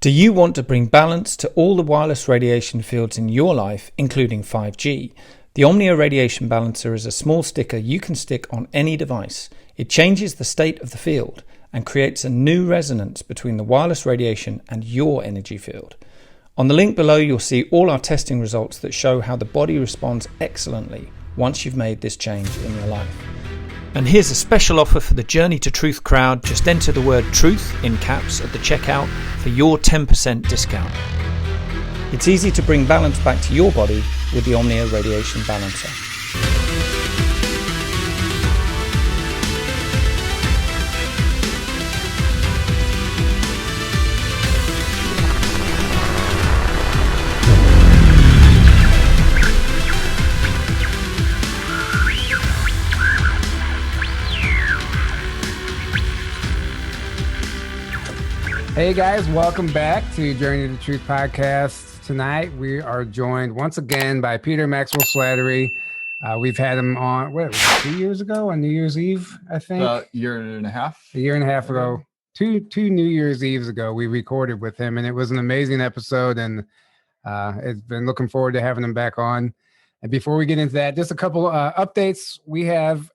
Do you want to bring balance to all the wireless radiation fields in your life, including 5G? The Omnia Radiation Balancer is a small sticker you can stick on any device. It changes the state of the field and creates a new resonance between the wireless radiation and your energy field. On the link below, you'll see all our testing results that show how the body responds excellently once you've made this change in your life. And here's a special offer for the Journey to Truth crowd. Just enter the word truth in caps at the checkout for your 10% discount. It's easy to bring balance back to your body with the Omnia Radiation Balancer. Hey guys, welcome back to Journey to Truth podcast. Tonight we are joined once again by Peter Maxwell Slattery. We've had him on, 2 years ago on New Year's Eve, I think? A year and a half. A year and a half ago. Two New Year's Eves ago, we recorded with him, and it was an amazing episode, and it's been looking forward to having him back on. And before we get into that, just a couple updates. We have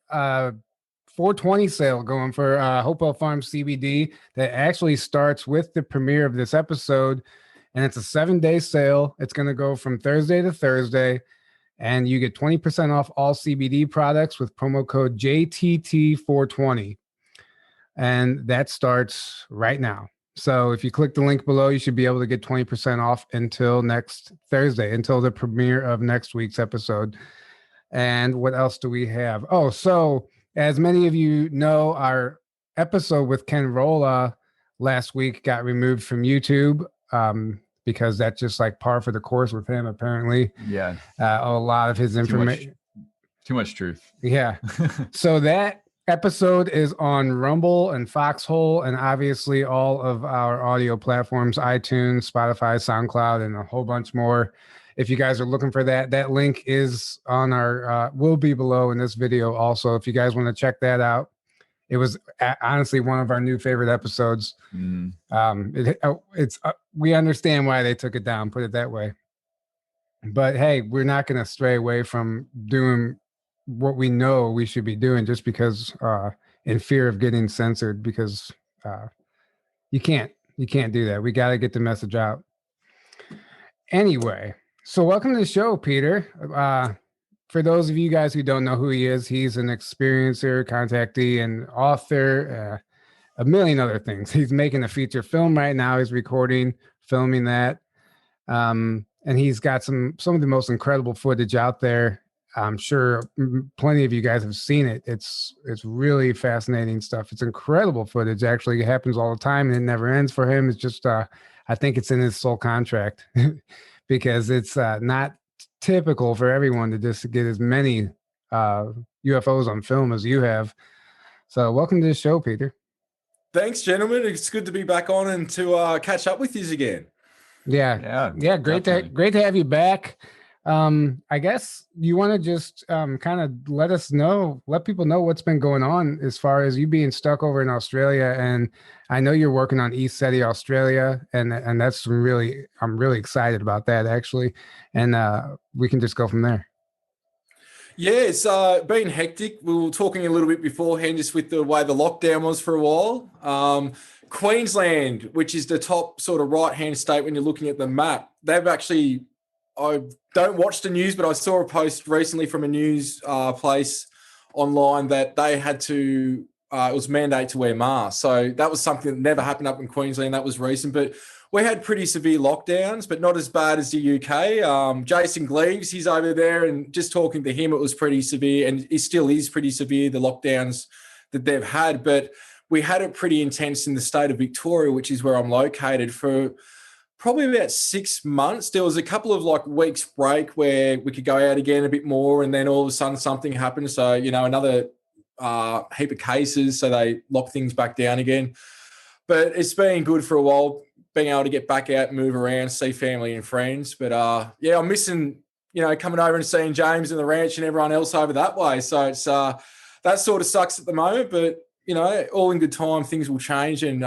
420 sale going for Hopewell Farms CBD that actually starts with the premiere of this episode, and it's a 7-day sale. It's going to go from Thursday to Thursday, and you get 20% off all CBD products with promo code JTT420, and that starts right now. So if you click the link below, you should be able to get 20% off until next Thursday, until the premiere of next week's episode. And what else do we have? Oh, so as many of you know, our episode with Ken Rolla last week got removed from YouTube because that's just like par for the course with him, apparently. Yeah. A lot of his information. Too much truth. Yeah. So that episode is on Rumble and Foxhole and obviously all of our audio platforms, iTunes, Spotify, SoundCloud, and a whole bunch more. If you guys are looking for that, that link is on our, will be below in this video also. If you guys want to check that out, it was honestly one of our new favorite episodes. We understand why they took it down, put it that way. But hey, we're not going to stray away from doing what we know we should be doing just because in fear of getting censored, because you can't do that. We got to get the message out. Anyway. So welcome to the show, Peter. For those of you guys who don't know who he is, he's an experiencer, contactee, and author, a million other things. He's making a feature film right now. He's filming that. And he's got some of the most incredible footage out there. I'm sure plenty of you guys have seen it. It's really fascinating stuff. It's incredible footage. Actually, it happens all the time and it never ends for him. It's just, I think it's in his soul contract. Because it's not typical for everyone to just get as many UFOs on film as you have. So welcome to the show, Peter. Thanks, gentlemen. It's good to be back on and to catch up with you again. Yeah. Great to have you back. I guess you want to just kind of let people know what's been going on as far as you being stuck over in Australia. And I know you're working on East City, Australia, and that's I'm really excited about that actually. And we can just go from there. Yeah, it's been hectic. We were talking a little bit beforehand just with the way the lockdown was for a while. Queensland, which is the top sort of right-hand state when you're looking at the map, they've actually, I don't watch the news, but I saw a post recently from a news place online that they had to, it was mandate to wear masks. So that was something that never happened up in Queensland. That was recent, but we had pretty severe lockdowns, but not as bad as the UK. Jason Gleaves, he's over there, and just talking to him, it was pretty severe, and it still is pretty severe, the lockdowns that they've had. But we had it pretty intense in the state of Victoria, which is where I'm located, for probably about 6 months. There was a couple of weeks break where we could go out again a bit more, and then all of a sudden something happened. So, another heap of cases. So they locked things back down again. But it's been good for a while, being able to get back out, move around, see family and friends. But I'm missing, coming over and seeing James and the ranch and everyone else over that way. So it's that sort of sucks at the moment, but all in good time, things will change, and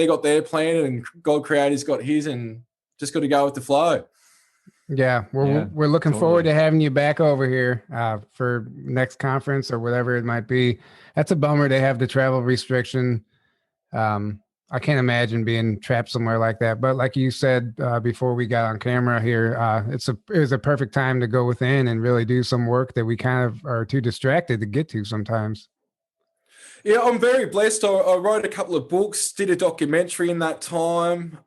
they got their plan and God Creator's got his, and just got to go with the flow. Yeah, we're looking forward to having you back over here for next conference or whatever it might be. That's a bummer they have the travel restriction. I can't imagine being trapped somewhere like that. But like you said before we got on camera here, it was a perfect time to go within and really do some work that we kind of are too distracted to get to sometimes. Yeah, I'm very blessed. I wrote a couple of books, did a documentary in that time.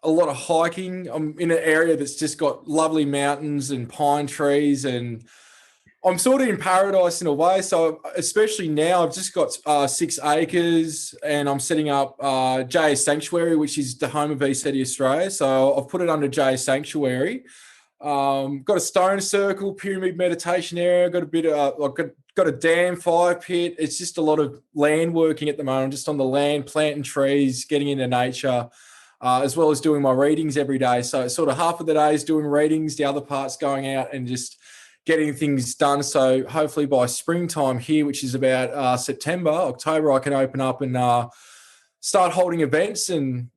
A lot of hiking. I'm in an area that's just got lovely mountains and pine trees, and I'm sort of in paradise in a way. So especially now, I've just got 6 acres, and I'm setting up JA Sanctuary, which is the home of ECD Australia. So I've put it under JA Sanctuary. Got a stone circle, pyramid meditation area. Got a bit of got a dam, fire pit. It's just a lot of land working at the moment, just on the land, planting trees, getting into nature, as well as doing my readings every day. So it's sort of half of the day is doing readings, the other part's going out and just getting things done. So hopefully by springtime here, which is about September, October, I can open up and start holding events and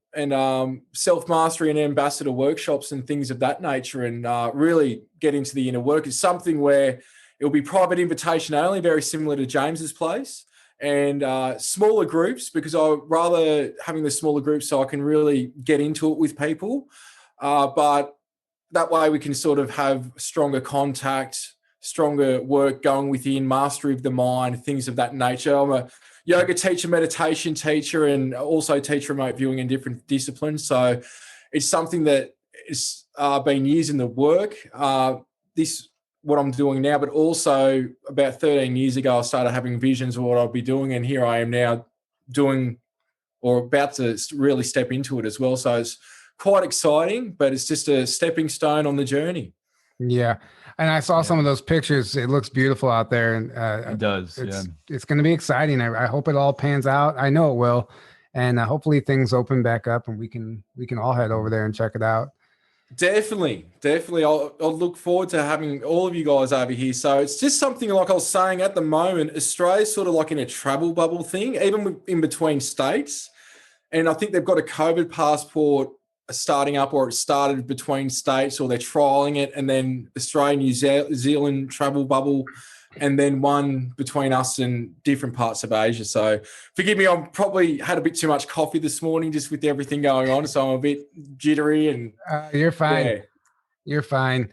self-mastery and ambassador workshops and things of that nature, and really get into the inner work. It's something where it'll be private invitation only, very similar to James's place, and smaller groups, because I rather having the smaller groups so I can really get into it with people. But that way we can sort of have stronger contact, stronger work going within, mastery of the mind, things of that nature. I'm a yoga teacher, meditation teacher, and also teach remote viewing in different disciplines. So it's something that has been years in the work. What I'm doing now, but also about 13 years ago, I started having visions of what I'll be doing. And here I am now doing, or about to really step into it as well. So it's quite exciting, but it's just a stepping stone on the journey. Yeah. And I saw some of those pictures. It looks beautiful out there. And it does. It's going to be exciting. I hope it all pans out. I know it will. And hopefully things open back up and we can all head over there and check it out. Definitely. I'll look forward to having all of you guys over here. So it's just something, like I was saying, at the moment, Australia's sort of like in a travel bubble thing, even in between states. And I think they've got a COVID passport starting up, or it started between states, or they're trialing it, and then Australia, New Zealand travel bubble, and then one between us and different parts of Asia. So forgive me, I've probably had a bit too much coffee this morning just with everything going on. So I'm a bit jittery and you're fine. Yeah. You're fine.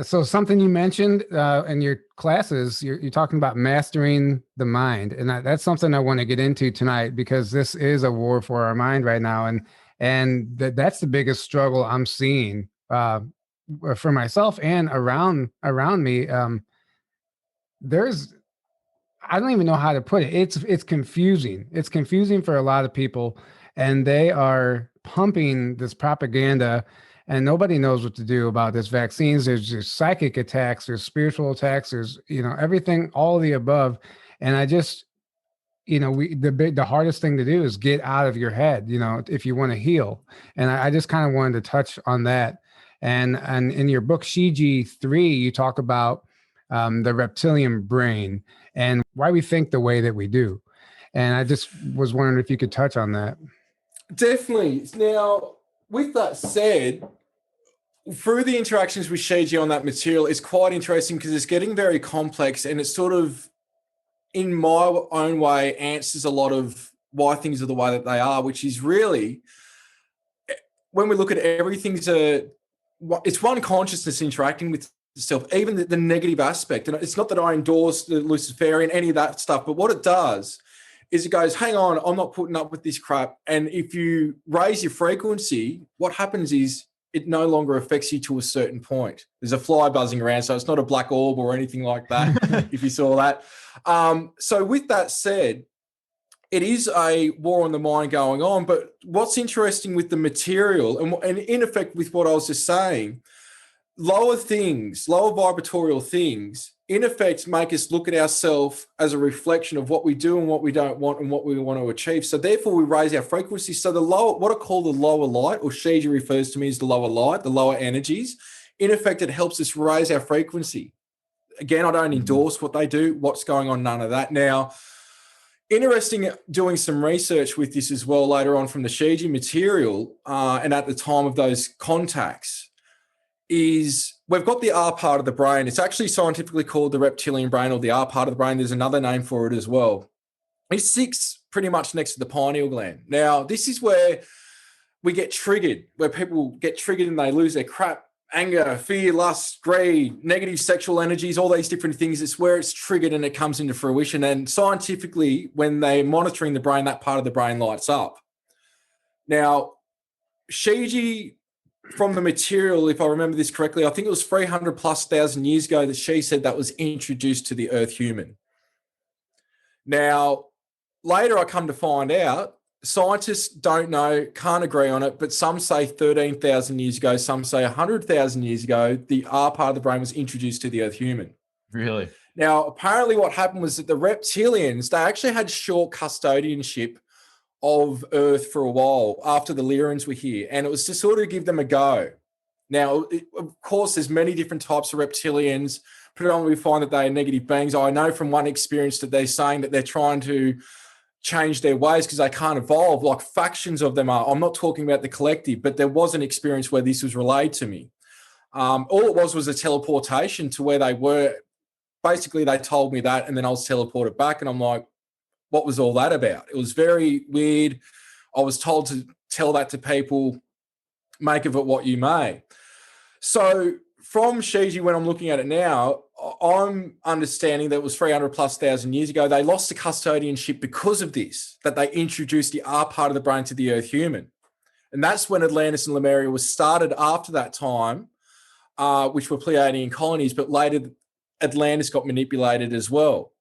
So something you mentioned in your classes, you're talking about mastering the mind. And that's something I want to get into tonight, because this is a war for our mind right now. And that's the biggest struggle I'm seeing for myself and around me. I don't even know how to put it. It's confusing. It's confusing for a lot of people, and they are pumping this propaganda, and nobody knows what to do about this vaccines. There's psychic attacks, there's spiritual attacks, there's, everything, all of the above. And I just, the hardest thing to do is get out of your head, if you want to heal. And I just kind of wanted to touch on that. And in your book, Shiji 3, you talk about the reptilian brain and why we think the way that we do. And I just was wondering if you could touch on that. Definitely. Now, with that said, through the interactions with Shiji on that material, it's quite interesting because it's getting very complex, and it's sort of, in my own way, answers a lot of why things are the way that they are, which is really, when we look at everything, it's one consciousness interacting with itself, even the negative aspect. And it's not that I endorse the Luciferian, any of that stuff, but what it does is it goes, hang on, I'm not putting up with this crap. And if you raise your frequency, what happens is it no longer affects you to a certain point. There's a fly buzzing around, so it's not a black orb or anything like that, if you saw that. So with that said, it is a war on the mind going on. But what's interesting with the material, and in effect with what I was just saying, lower vibratorial things, in effect, make us look at ourselves as a reflection of what we do and what we don't want and what we want to achieve. So therefore, we raise our frequency. So what I call the lower light, or Shiji refers to me as the lower light, the lower energies, in effect, it helps us raise our frequency. Again, I don't endorse what they do, what's going on, none of that. Now, Interesting doing some research with this as well later on from the Shiji material, and at the time of those contacts, is we've got the R part of the brain. It's actually scientifically called the reptilian brain, or the R part of the brain. There's another name for it as well. It sits pretty much next to the pineal gland. Now, this is where we get triggered, where people get triggered and they lose their crap. Anger, fear, lust, greed, negative sexual energies, all these different things. It's where it's triggered and it comes into fruition. And scientifically, when they're monitoring the brain, that part of the brain lights up. Now, Shiji, from the material, if I remember this correctly, I think it was 300 plus thousand years ago that she said that was introduced to the Earth human. Now, later I come to find out, scientists don't know, can't agree on it, but some say 13,000 years ago, some say 100,000 years ago, the R part of the brain was introduced to the Earth human. Really? Now, apparently what happened was that the reptilians, they actually had short custodianship of Earth for a while after the Lyrians were here, and it was to sort of give them a go. Now, of course, there's many different types of reptilians. Predominantly, we find that they are negative beings. I know from one experience that they're saying that they're trying to change their ways because they can't evolve, like factions of them are. I'm not talking about the collective, but there was an experience where this was relayed to me. All it was a teleportation to where they were. Basically, they told me that, and then I was teleported back, and I'm like, what was all that about? It was very weird. I was told to tell that to people, make of it what you may. So from Shiji, when I'm looking at it now, I'm understanding that it was 300 plus thousand years ago. They lost the custodianship because of this, that they introduced the R part of the brain to the Earth human. And that's when Atlantis and Lemuria was started after that time, which were Pleiadian colonies, but later Atlantis got manipulated as well.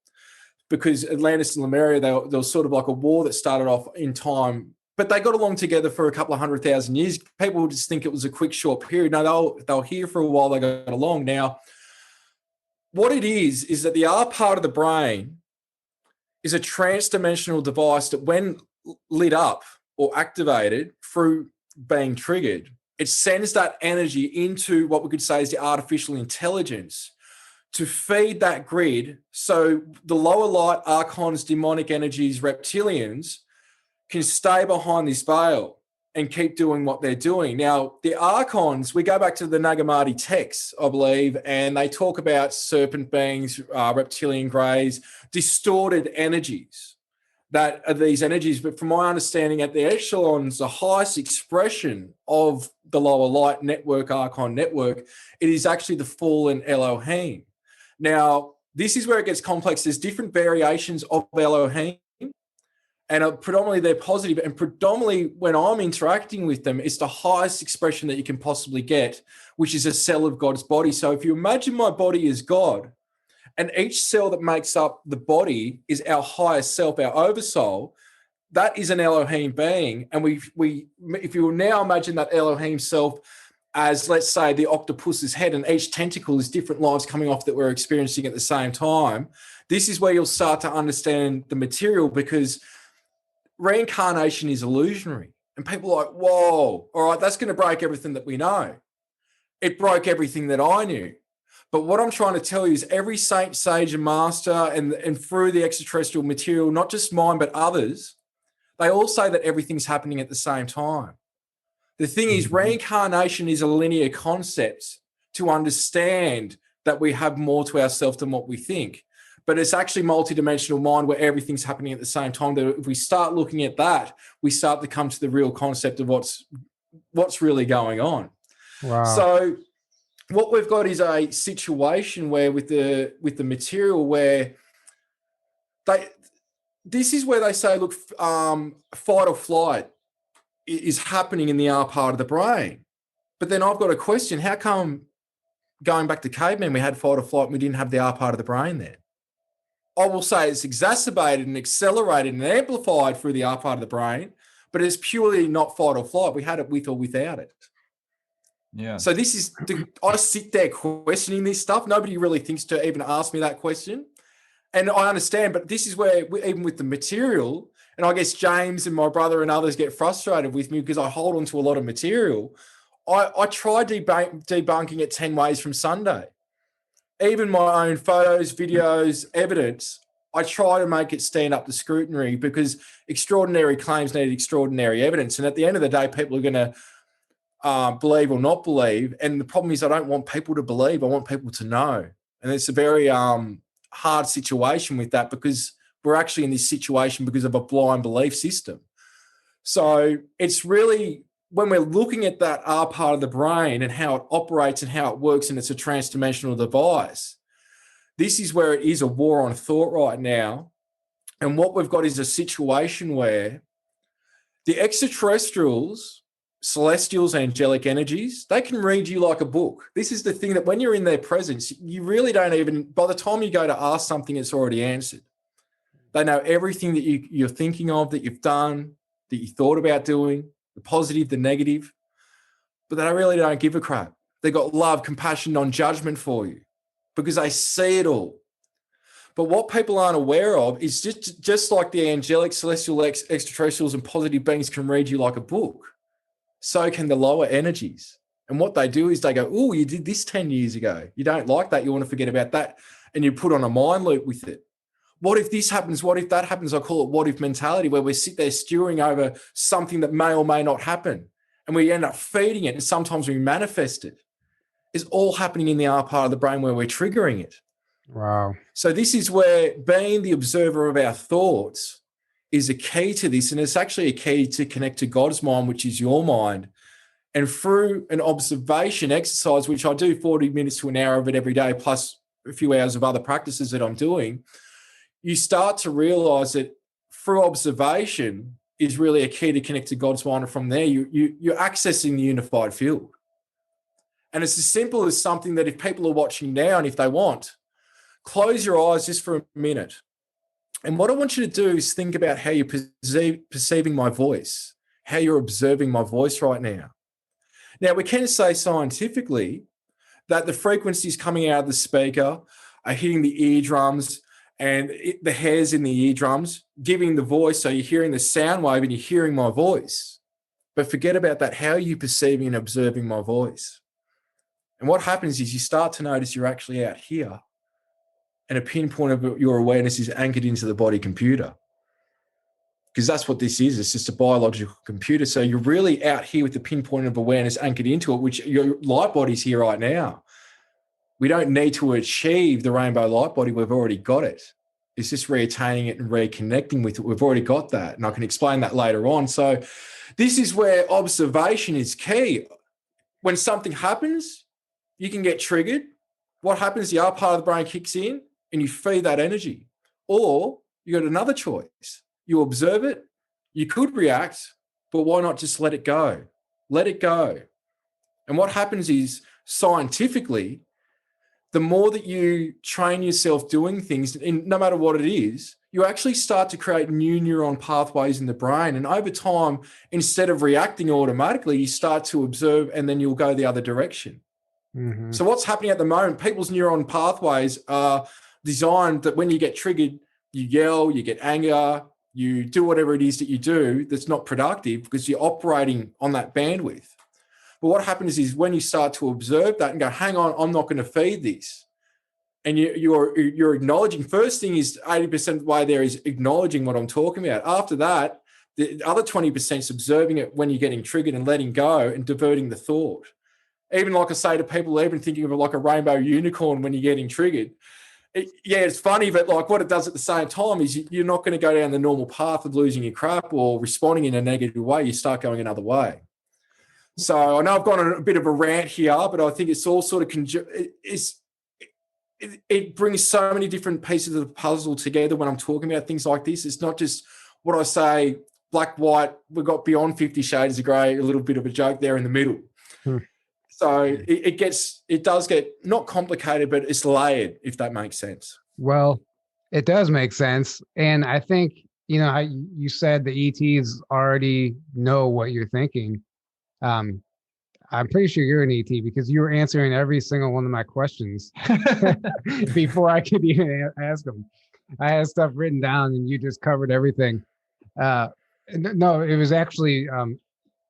Because Atlantis and Lemuria, there was sort of like a war that started off in time, but they got along together for a couple of 100,000 years. People would just think it was a quick, short period. No, they were here for a while. They got along. Now, what it is that the R part of the brain is a trans-dimensional device that when lit up or activated through being triggered, it sends that energy into what we could say is the artificial intelligence to feed that grid so the lower light archons, demonic energies, reptilians can stay behind this veil and keep doing what they're doing. Now, the archons, we go back to the Nagamati texts, I believe, and they talk about serpent beings, reptilian greys, distorted energies that are these energies. But from my understanding, at the echelons, the highest expression of the lower light network, archon network, it is actually the fallen Elohim. Now, this is where it gets complex. There's different variations of Elohim, and predominantly they're positive. And predominantly when I'm interacting with them, it's the highest expression that you can possibly get, which is a cell of God's body. So if you imagine my body as God, and each cell that makes up the body is our highest self, our oversoul, that is an Elohim being. And if you will now imagine that Elohim self as, let's say, the octopus's head, and each tentacle is different lives coming off that we're experiencing at the same time, this is where you'll start to understand the material, because reincarnation is illusionary. And people are like, whoa, all right, that's going to break everything that we know. It broke everything that I knew. But what I'm trying to tell you is every saint, sage, and master, and through the extraterrestrial material, not just mine, but others, they all say that everything's happening at the same time. The thing is, reincarnation is a linear concept to understand that we have more to ourselves than what we think. But it's actually multidimensional mind where everything's happening at the same time. That if we start looking at that, we start to come to the real concept of what's really going on. Wow. So what we've got is a situation where with the material where this is where they say, look, fight or flight is happening in the R part of the brain. But then I've got a question. How come going back to cavemen, we had fight or flight and we didn't have the R part of the brain there? I will say it's exacerbated and accelerated and amplified through the R part of the brain, but it's purely not fight or flight. We had it with or without it. Yeah. So this is, I sit there questioning this stuff. Nobody really thinks to even ask me that question. And I understand, but this is where, even with the material, and I guess James and my brother and others get frustrated with me because I hold on to a lot of material. I tried debunking it 10 ways from Sunday. Even my own photos, videos, evidence, I try to make it stand up to scrutiny, because extraordinary claims need extraordinary evidence. And at the end of the day, people are going to believe or not believe. And the problem is, I don't want people to believe. I want people to know. And it's a very hard situation with that, because we're actually in this situation because of a blind belief system. So it's really, when we're looking at that R part of the brain and how it operates and how it works, and it's a transdimensional device, this is where it is a war on thought right now. And what we've got is a situation where the extraterrestrials, celestials, angelic energies, they can read you like a book. This is the thing, that when you're in their presence, you really don't even, by the time you go to ask something, it's already answered. They know everything that you're thinking of, that you've done, that you thought about doing, the positive, the negative, but they really don't give a crap. They've got love, compassion, non-judgment for you, because they see it all. But what people aren't aware of is just like the angelic, celestial, extraterrestrials and positive beings can read you like a book, so can the lower energies. And what they do is they go, oh, you did this 10 years ago. You don't like that. You want to forget about that. And you put on a mind loop with it. What if this happens? What if that happens? I call it what if mentality, where we sit there stewing over something that may or may not happen. And we end up feeding it. And sometimes we manifest it. It's all happening in the R part of the brain where we're triggering it. Wow. So this is where being the observer of our thoughts is a key to this. And it's actually a key to connect to God's mind, which is your mind. And through an observation exercise, which I do 40 minutes to an hour of it every day, plus a few hours of other practices that I'm doing, you start to realize that through observation is really a key to connect to God's mind. And from there, you're accessing the unified field. And it's as simple as something that if people are watching now, and if they want, close your eyes just for a minute. And what I want you to do is think about how you're perceiving my voice, how you're observing my voice right now. Now, we can say scientifically that the frequencies coming out of the speaker are hitting the eardrums and the hairs in the eardrums, giving the voice. So you're hearing the sound wave and you're hearing my voice. But forget about that. How are you perceiving and observing my voice? And what happens is you start to notice you're actually out here, and a pinpoint of your awareness is anchored into the body computer. Because that's what this is. It's just a biological computer. So you're really out here with the pinpoint of awareness anchored into it, which your light body's here right now. We don't need to achieve the rainbow light body. We've already got it. It's just reattaining it and reconnecting with it. We've already got that. And I can explain that later on. So this is where observation is key. When something happens, you can get triggered. What happens? The R part of the brain kicks in and you feed that energy. Or you got another choice. You observe it. You could react, but why not just let it go? Let it go. And what happens is, scientifically, the more that you train yourself doing things, no matter what it is, you actually start to create new neuron pathways in the brain. And over time, instead of reacting automatically, you start to observe and then you'll go the other direction. Mm-hmm. So what's happening at the moment, people's neuron pathways are designed that when you get triggered, you yell, you get anger, you do whatever it is that you do that's not productive because you're operating on that bandwidth. But what happens is when you start to observe that and go, hang on, I'm not going to feed this. And you're acknowledging, first thing is 80% of the way there is acknowledging what I'm talking about. After that, the other 20% is observing it when you're getting triggered and letting go and diverting the thought. Even like I say to people, even thinking of it like a rainbow unicorn when you're getting triggered. It's funny, but like what it does at the same time is you're not going to go down the normal path of losing your crap or responding in a negative way. You start going another way. So I know I've gone on a bit of a rant here, but I think it's all sort of it brings so many different pieces of the puzzle together when I'm talking about things like this. It's not just what I say, black, white. We've got beyond 50 Shades of Grey, a little bit of a joke there in the middle. So it does get not complicated, but it's layered, if that makes sense. Well, it does make sense. And I think, how you said the ETs already know what you're thinking. I'm pretty sure you're an ET because you were answering every single one of my questions before I could even ask them. I had stuff written down and you just covered everything. No, it was actually,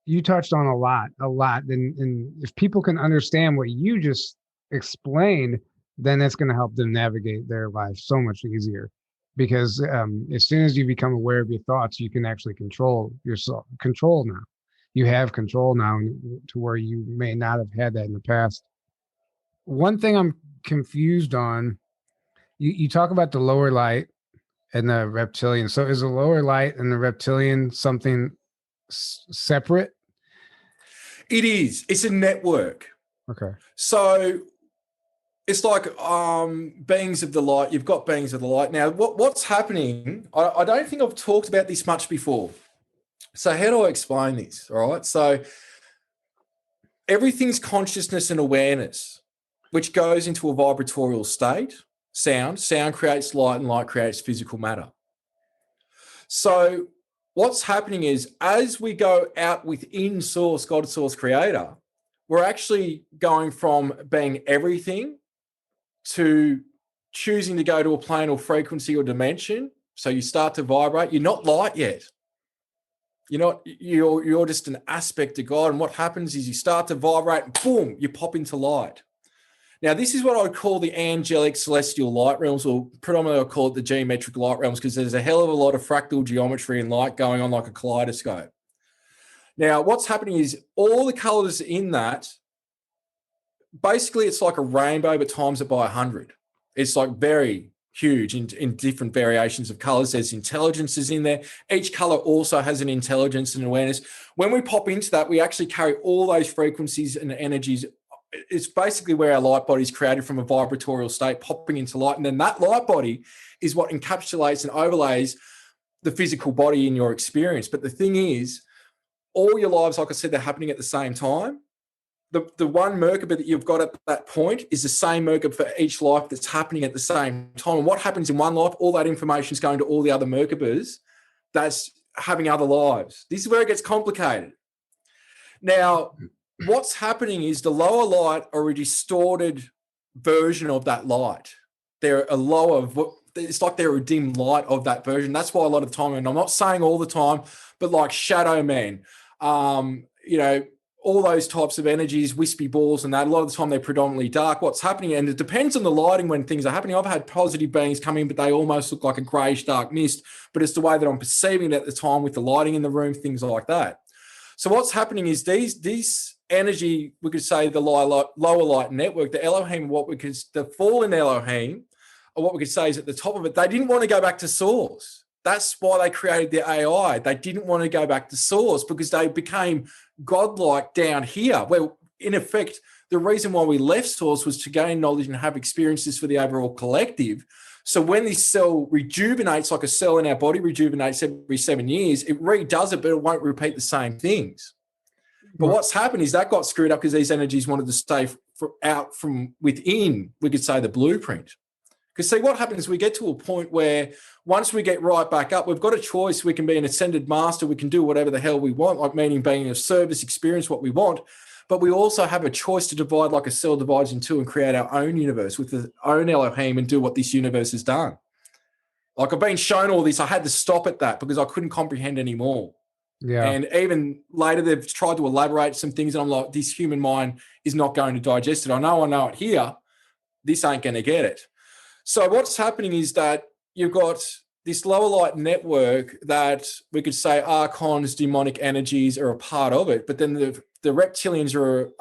you touched on a lot. And if people can understand what you just explained, then it's going to help them navigate their life so much easier. because as soon as you become aware of your thoughts, you can actually control yourself. Control now. You have control now to where you may not have had that in the past. One thing I'm confused on, you talk about the lower light and the reptilian. So is the lower light and the reptilian something separate? It is. It's a network. Okay. So it's like beings of the light. You've got beings of the light. Now, what's happening, I don't think I've talked about this much before. So how do I explain this? All right. So everything's consciousness and awareness, which goes into a vibratorial state. Sound creates light, and light creates physical matter. So what's happening is, as we go out within Source, God, Source, Creator, we're actually going from being everything to choosing to go to a plane or frequency or dimension. So you start to vibrate. You're not light yet. You're just an aspect of God. And what happens is you start to vibrate and boom, you pop into light. Now, this is what I would call the angelic celestial light realms, or predominantly I call it the geometric light realms, because there's a hell of a lot of fractal geometry and light going on like a kaleidoscope. Now, what's happening is all the colors in that, basically it's like a rainbow, but times it by 100. It's like very huge in different variations of colors. There's intelligences in there. Each color also has an intelligence and awareness. When we pop into that, we actually carry all those frequencies and energies. It's basically where our light body is created from a vibratorial state, popping into light. And then that light body is what encapsulates and overlays the physical body in your experience. But the thing is, all your lives, like I said, they're happening at the same time. The one Merkaba that you've got at that point is the same Merkaba for each life that's happening at the same time. And what happens in one life, all that information is going to all the other Merkabas that's having other lives. This is where it gets complicated. Now, what's happening is the lower light are a distorted version of that light. They're a lower, it's like they're a dim light of that version. That's why a lot of the time, and I'm not saying all the time, but like Shadow Man, all those types of energies, wispy balls and that, a lot of the time they're predominantly dark. What's happening, and it depends on the lighting when things are happening. I've had positive beings come in, but they almost look like a greyish dark mist, but it's the way that I'm perceiving it at the time with the lighting in the room, things like that. So what's happening is these energy, we could say the lower light network, the Elohim, the fallen Elohim, or what we could say is at the top of it, they didn't want to go back to Source. That's why they created their AI. They didn't want to go back to Source because they became godlike down here. Well, in effect, the reason why we left Source was to gain knowledge and have experiences for the overall collective. So when this cell rejuvenates, like a cell in our body rejuvenates every 7 years, it redoes it, but it won't repeat the same things. But what's happened is that got screwed up because these energies wanted to stay out from within, we could say, the blueprint. Because see, what happens, we get to a point where once we get right back up, we've got a choice. We can be an ascended master. We can do whatever the hell we want, like meaning being of service, experience what we want. But we also have a choice to divide like a cell divides in two and create our own universe with our own Elohim and do what this universe has done. Like I've been shown all this. I had to stop at that because I couldn't comprehend anymore. Yeah. And even later, they've tried to elaborate some things. And I'm like, this human mind is not going to digest it. I know it here. This ain't going to get it. So what's happening is that you've got this lower light network that we could say archons, demonic energies are a part of it. But then the reptilians are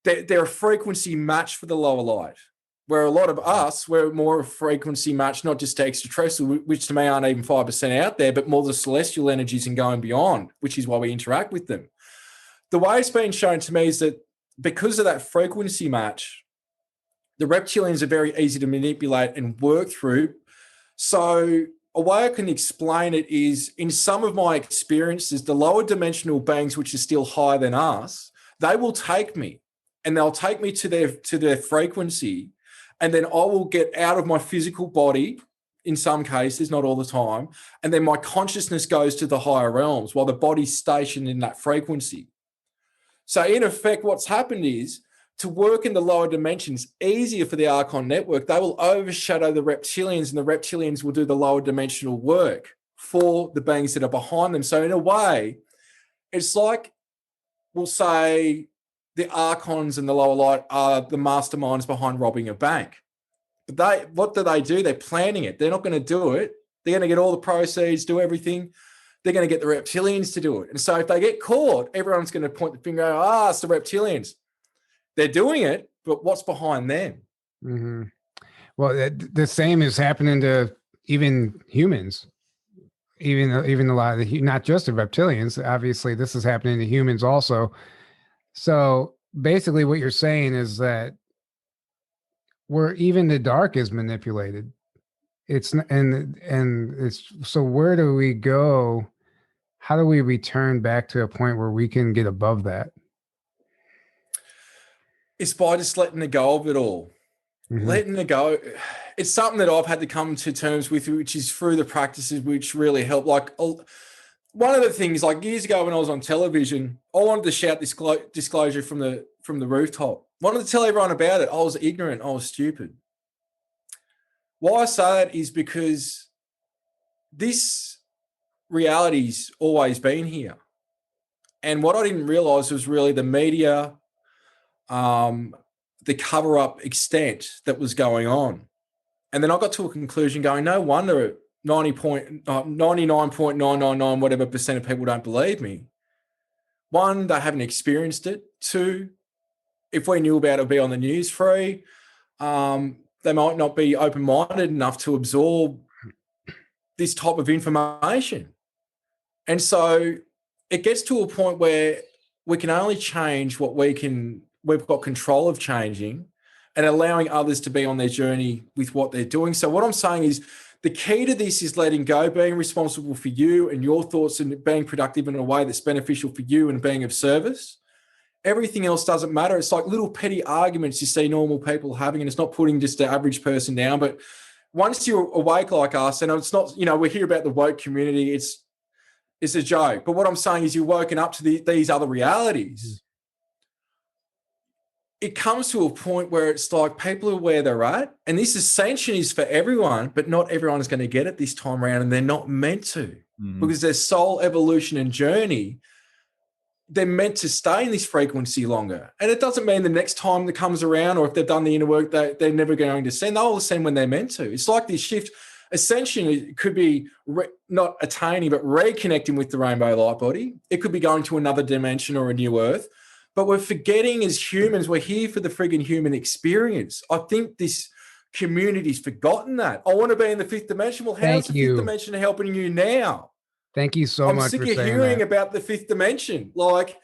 they're a frequency match for the lower light, where a lot of us, we're more of a frequency match, not just to extraterrestrial, which to me aren't even 5% out there, but more the celestial energies and going beyond, which is why we interact with them. The way it's been shown to me is that because of that frequency match, the reptilians are very easy to manipulate and work through. So a way I can explain it is, in some of my experiences, the lower dimensional beings, which are still higher than us, they will take me and they'll take me to their frequency. And then I will get out of my physical body, in some cases, not all the time. And then my consciousness goes to the higher realms while the body's stationed in that frequency. So in effect, what's happened is, to work in the lower dimensions, easier for the Archon network, they will overshadow the reptilians, and the reptilians will do the lower dimensional work for the beings that are behind them. So in a way, it's like, we'll say the Archons and the lower light are the masterminds behind robbing a bank. But what do? They're planning it. They're not going to do it. They're going to get all the proceeds, do everything. They're going to get the reptilians to do it. And so if they get caught, everyone's going to point the finger out, it's the reptilians. They're doing it, but what's behind them? Mm-hmm. Well, the same is happening to even humans, even a lot of not just the reptilians. Obviously, this is happening to humans also. So basically, what you're saying is that even the dark is manipulated. It's and it's so. Where do we go? How do we return back to a point where we can get above that? It's by just letting it go of it all. Mm-hmm. Letting it go. It's something that I've had to come to terms with, which is through the practices which really help. Like one of the things, like years ago when I was on television, I wanted to shout disclosure from the rooftop. I wanted to tell everyone about it. I was ignorant. I was stupid. Why I say that is because this reality's always been here. And what I didn't realize was really the media, the cover-up extent that was going on. And then I got to a conclusion going, no wonder 99.999 whatever percent of people don't believe me. One, they haven't experienced it. Two, if we knew about it, it'd be on the news. Three, they might not be open-minded enough to absorb this type of information. And so it gets to a point where we can only change what we've got control of changing and allowing others to be on their journey with what they're doing. So what I'm saying is the key to this is letting go, being responsible for you and your thoughts and being productive in a way that's beneficial for you and being of service. Everything else doesn't matter. It's like little petty arguments you see normal people having, and it's not putting just the average person down. But once you're awake like us, and it's not, we hear about the woke community, it's a joke. But what I'm saying is you're woken up to these other realities. It comes to a point where it's like people are where they're at, and this ascension is for everyone, but not everyone is going to get it this time around, and they're not meant to, because their soul evolution and journey, they're meant to stay in this frequency longer. And it doesn't mean the next time that comes around, or if they've done the inner work, they're never going to ascend. They'll ascend when they're meant to. It's like this shift. Ascension, it could be not attaining, but reconnecting with the rainbow light body. It could be going to another dimension or a new earth. But we're forgetting as humans, we're here for the friggin' human experience. I think this community's forgotten that. I want to be in the fifth dimension. Well, how's the fifth dimension helping you now? Thank you so much for saying that. I'm sick of hearing about the fifth dimension. Like,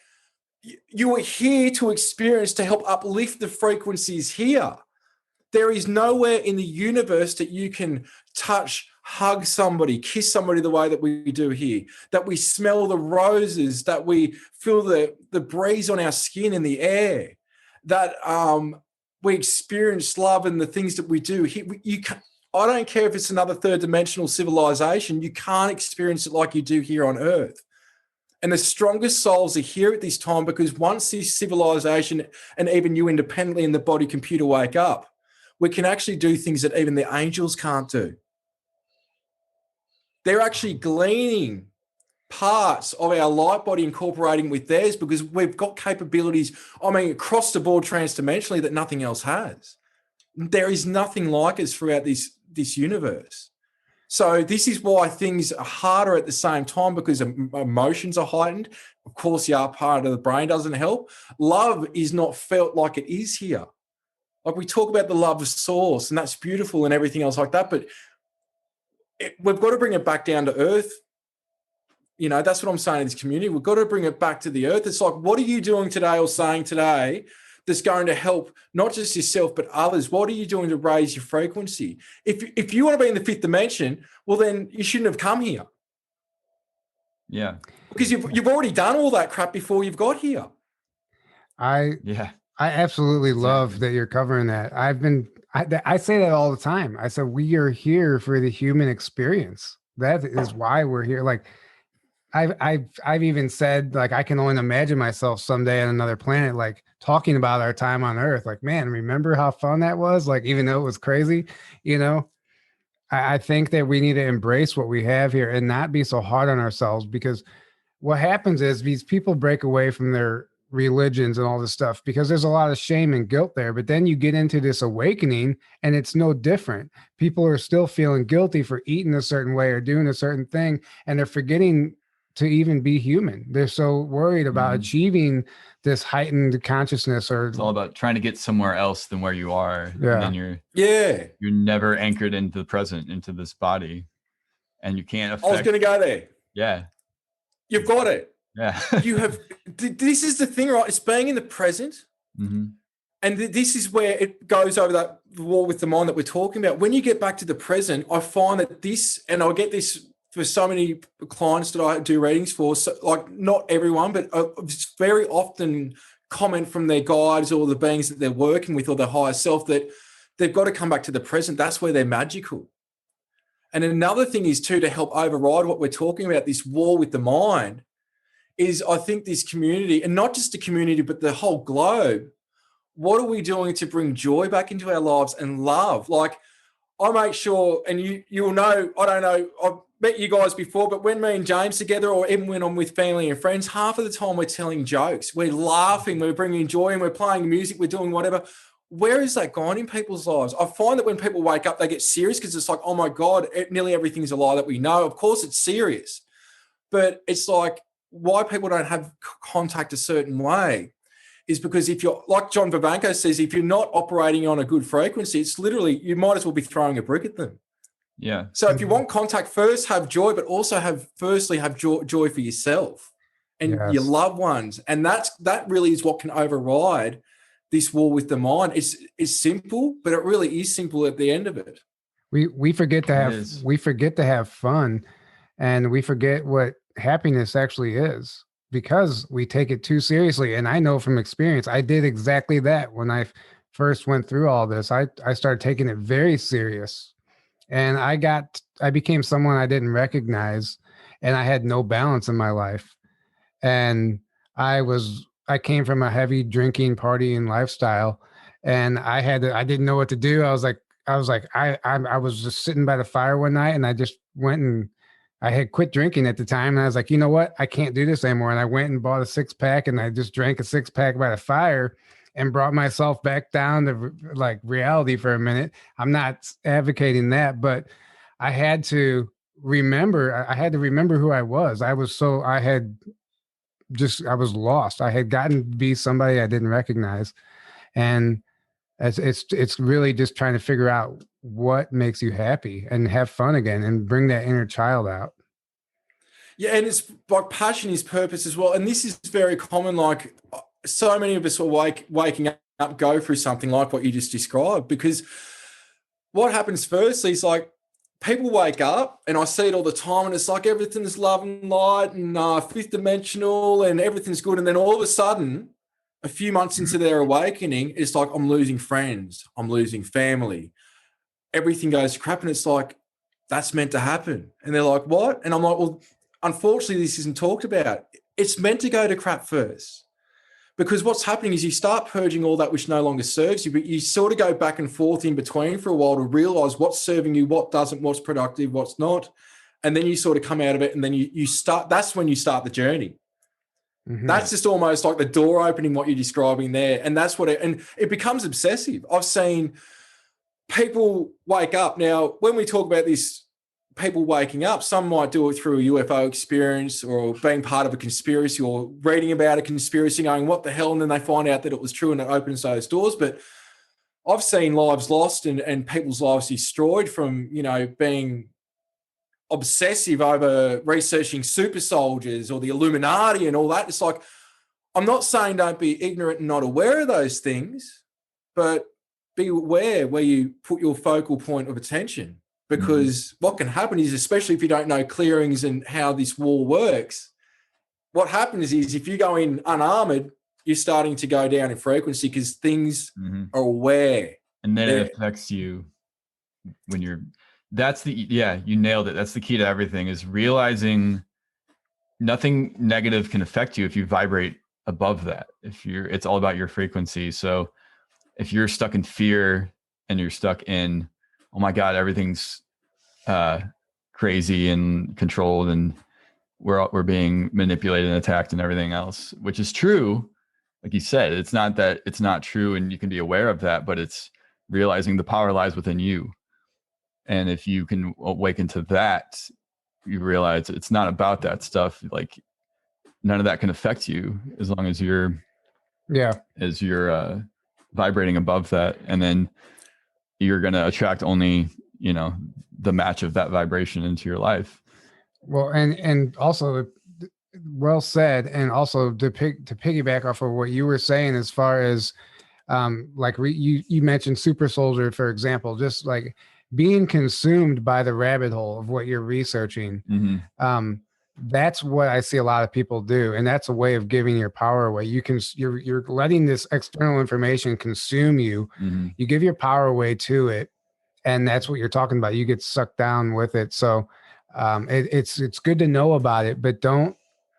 you are here to experience, to help uplift the frequencies here. There is nowhere in the universe that you can touch, hug somebody, kiss somebody the way that we do here, that we smell the roses, that we feel the breeze on our skin and the air, that we experience love and the things that we do here. I don't care if it's another third dimensional civilization, you can't experience it like you do here on Earth. And the strongest souls are here at this time, because once this civilization and even you independently in the body computer wake up, we can actually do things that even the angels can't do. They're actually gleaning parts of our light body, incorporating with theirs, because we've got capabilities, across the board transdimensionally that nothing else has. There is nothing like us throughout this universe. So this is why things are harder at the same time, because emotions are heightened. Of course, the R part of the brain doesn't help. Love is not felt like it is here. Like we talk about the love of source, and that's beautiful and everything else like that, but we've got to bring it back down to earth. That's what I'm saying in this community. We've got to bring it back to the earth. It's like, what are you doing today or saying today that's going to help not just yourself, but others? What are you doing to raise your frequency? If you want to be in the fifth dimension, well, then you shouldn't have come here. Yeah. Because you've already done all that crap before you've got here. I absolutely love that you're covering that. I say that all the time. I said, we are here for the human experience. That is why we're here. Like I've even said, like, I can only imagine myself someday on another planet, like talking about our time on Earth. Like, man, remember how fun that was? Like, even though it was crazy, I think that we need to embrace what we have here and not be so hard on ourselves, because what happens is these people break away from their religions and all this stuff, because there's a lot of shame and guilt there. But then you get into this awakening and it's no different. People are still feeling guilty for eating a certain way or doing a certain thing, and they're forgetting to even be human. They're so worried about achieving this heightened consciousness, or it's all about trying to get somewhere else than where you are. Yeah. And then you're never anchored into the present, into this body, and you can't affect. I was going to go there. Yeah. You've got it. Yeah. You have, this is the thing, right? It's being in the present. Mm-hmm. And this is where it goes over that war with the mind that we're talking about. When you get back to the present, I find that this, and I get this for so many clients that I do readings for, so like not everyone, but very often comment from their guides or the beings that they're working with or their higher self that they've got to come back to the present. That's where they're magical. And another thing is too, to help override what we're talking about, this war with the mind, is I think this community, and not just the community, but the whole globe, what are we doing to bring joy back into our lives and love? Like, I make sure, and you'll know, I don't know, I've met you guys before, but when me and James together, or even when I'm with family and friends, half of the time we're telling jokes, we're laughing, we're bringing joy, and we're playing music, we're doing whatever. Where is that gone in people's lives? I find that when people wake up, they get serious because it's like, oh my God, nearly everything is a lie that we know. Of course it's serious, but it's like, why people don't have contact a certain way is because if you're, like John Vivanco says, if you're not operating on a good frequency, it's literally, you might as well be throwing a brick at them. Yeah. So if you want contact, first have joy, but also have joy for yourself and your loved ones. And that really is what can override this war with the mind. It's simple, but it really is simple at the end of it. We forget to have fun, and we forget what happiness actually is, because we take it too seriously. And I know from experience, I did exactly that when I first went through all this. I started taking it very serious, and I became someone I didn't recognize, and I had no balance in my life. And I came from a heavy drinking, partying lifestyle, and I didn't know what to do. I was just sitting by the fire one night, and I just went, and I had quit drinking at the time. And I was like, you know what? I can't do this anymore. And I went and bought a 6-pack, and I just drank a 6-pack by the fire and brought myself back down to like reality for a minute. I'm not advocating that, but I had to remember who I was. I was lost. I had gotten to be somebody I didn't recognize. And it's really just trying to figure out what makes you happy and have fun again and bring that inner child out. Yeah, and it's like passion is purpose as well. And this is very common. Like, so many of us are waking up, go through something like what you just described, because what happens firstly is like people wake up, and I see it all the time, and it's like everything is love and light and fifth dimensional and everything's good. And then all of a sudden, a few months into their awakening, it's like, I'm losing friends, I'm losing family, everything goes to crap. And it's like, that's meant to happen. And they're like, what? And I'm like, well, unfortunately, this isn't talked about. It's meant to go to crap first. Because what's happening is you start purging all that which no longer serves you, but you sort of go back and forth in between for a while to realize what's serving you, what doesn't, what's productive, what's not. And then you sort of come out of it, and then you start, that's when you start the journey. Mm-hmm. That's just almost like the door opening, what you're describing there. And that's what and it becomes obsessive. I've seen people wake up. Now, when we talk about this, people waking up, some might do it through a UFO experience or being part of a conspiracy or reading about a conspiracy going, what the hell? And then they find out that it was true, and it opens those doors. But I've seen lives lost and people's lives destroyed from, being obsessive over researching super soldiers or the Illuminati and all that. It's like, I'm not saying don't be ignorant and not aware of those things, but be aware where you put your focal point of attention. Because what can happen is, especially if you don't know clearings and how this war works, what happens is if you go in unarmored, you're starting to go down in frequency because things are aware. And then it affects you when you nailed it. That's the key to everything, is realizing nothing negative can affect you if you vibrate above that. It's all about your frequency. So if you're stuck in fear and you're stuck in, oh my God, everything's crazy and controlled, and we're being manipulated and attacked and everything else, which is true. like you said, it's not that it's not true and you can be aware of that, but it's realizing the power lies within you. And if you can awaken to that, you realize it's not about that stuff. Like none of that can affect you as long as you're vibrating above that. And then you're going to attract only, the match of that vibration into your life. Well, and also well said. And also to piggyback off of what you were saying, as far as you mentioned super soldier, for example, just like being consumed by the rabbit hole of what you're researching. Mm-hmm. That's what I see a lot of people do. And that's a way of giving your power away. You're letting this external information consume you. Mm-hmm. You give your power away to it. And that's what you're talking about. You get sucked down with it. So it's good to know about it, but don't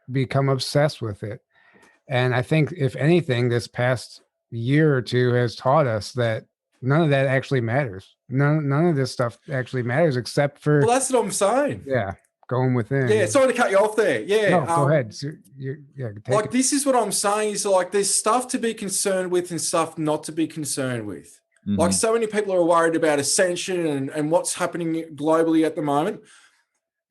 become obsessed with it. And I think if anything, this past year or two has taught us that none of that actually matters. None of this stuff actually matters except for. Well, that's what I'm saying. Yeah. Going within. Yeah. Sorry to cut you off there. Yeah. No, go ahead. So this is what I'm saying is like, there's stuff to be concerned with and stuff not to be concerned with. Mm-hmm. Like so many people are worried about ascension and what's happening globally at the moment.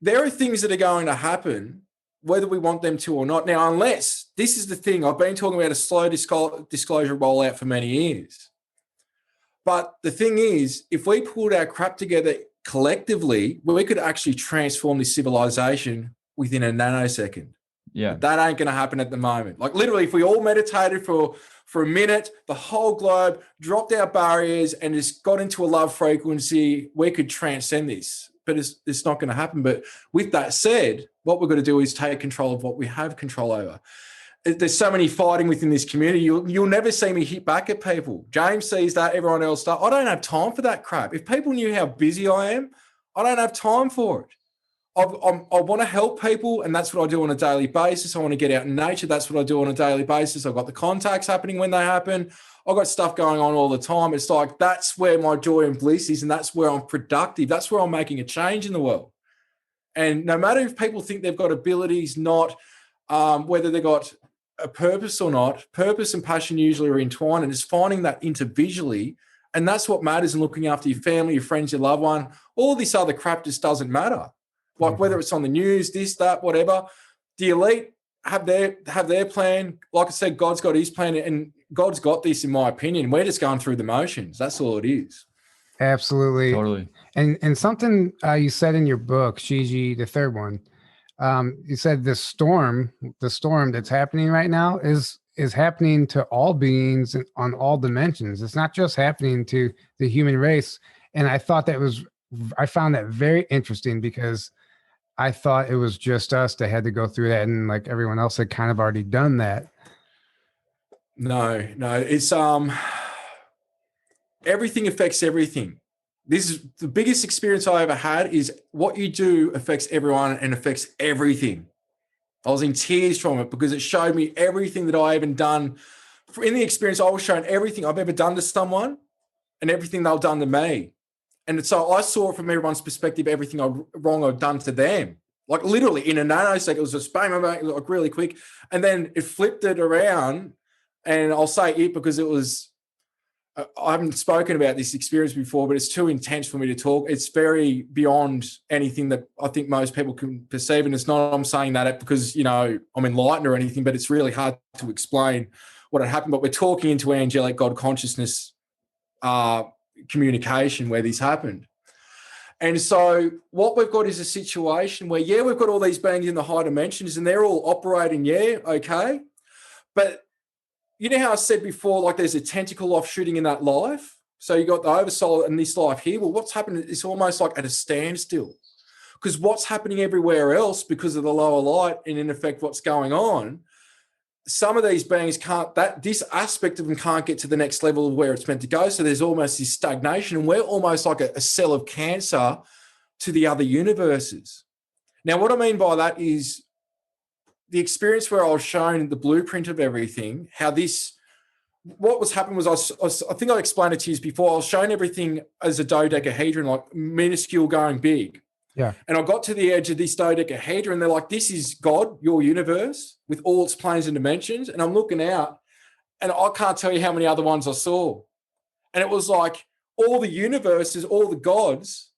There are things that are going to happen, whether we want them to or not. Now, unless, this is the thing, I've been talking about a slow disclosure rollout for many years. But the thing is, if we pulled our crap together collectively, we could actually transform this civilization within a nanosecond. Yeah. But that ain't going to happen at the moment. Like literally, if we all meditated for a minute, the whole globe dropped our barriers and just got into a love frequency, we could transcend this. But it's not going to happen. But with that said, what we're going to do is take control of what we have control over. There's so many fighting within this community. You'll never see me hit back at people. James sees that, everyone else does. I don't have time for that crap. If people knew how busy I am, I don't have time for it. I want to help people, and that's what I do on a daily basis. I want to get out in nature. That's what I do on a daily basis. I've got the contacts happening when they happen. I've got stuff going on all the time. It's like that's where my joy and bliss is, and that's where I'm productive. That's where I'm making a change in the world. And no matter if people think they've got abilities, not whether they've got a purpose or not, purpose and passion usually are entwined, and it's finding that individually. And that's what matters in looking after your family, your friends, your loved one. All this other crap just doesn't matter. Like whether it's on the news, this, that, whatever. The elite have their plan. Like I said, God's got his plan, and God's got this, in my opinion. We're just going through the motions. That's all it is. Absolutely. Totally. And something you said in your book, Shiji, the third one, you said the storm that's happening right now is happening to all beings on all dimensions. It's not just happening to the human race. And I found that very interesting, because I thought it was just us that had to go through that, and like everyone else had kind of already done that. No, it's everything affects everything. This is the biggest experience I ever had, is what you do affects everyone and affects everything. I was in tears from it, because it showed me everything that I haven't done. In the experience, I was shown everything I've ever done to someone and everything they've done to me. And so I saw it from everyone's perspective, everything wrong I've done to them. Like literally in a nanosecond, it was a spam, like really quick. And then it flipped it around, and I'll say it because it was, I haven't spoken about this experience before, but it's too intense for me to talk. It's very beyond anything that I think most people can perceive. And it's not, I'm saying that because, I'm enlightened or anything, but it's really hard to explain what had happened. But we're talking into angelic God consciousness communication where this happened. And so what we've got is a situation where, we've got all these beings in the high dimensions and they're all operating, okay. But you know how I said before, like there's a tentacle offshooting in that life. So you got the oversoul in this life here. Well, what's happening is almost like at a standstill, because what's happening everywhere else because of the lower light and in effect what's going on, some of these beings this aspect of them can't get to the next level of where it's meant to go. So there's almost this stagnation, and we're almost like a cell of cancer to the other universes. Now, what I mean by that is the experience where I was shown the blueprint of everything, what was happening was I think I explained it to you before. I was shown everything as a dodecahedron, like minuscule going big. Yeah. And I got to the edge of this dodecahedron, and they're like, this is God, your universe, with all its planes and dimensions. And I'm looking out, And I can't tell you how many other ones I saw. And it was like all the universes, all the gods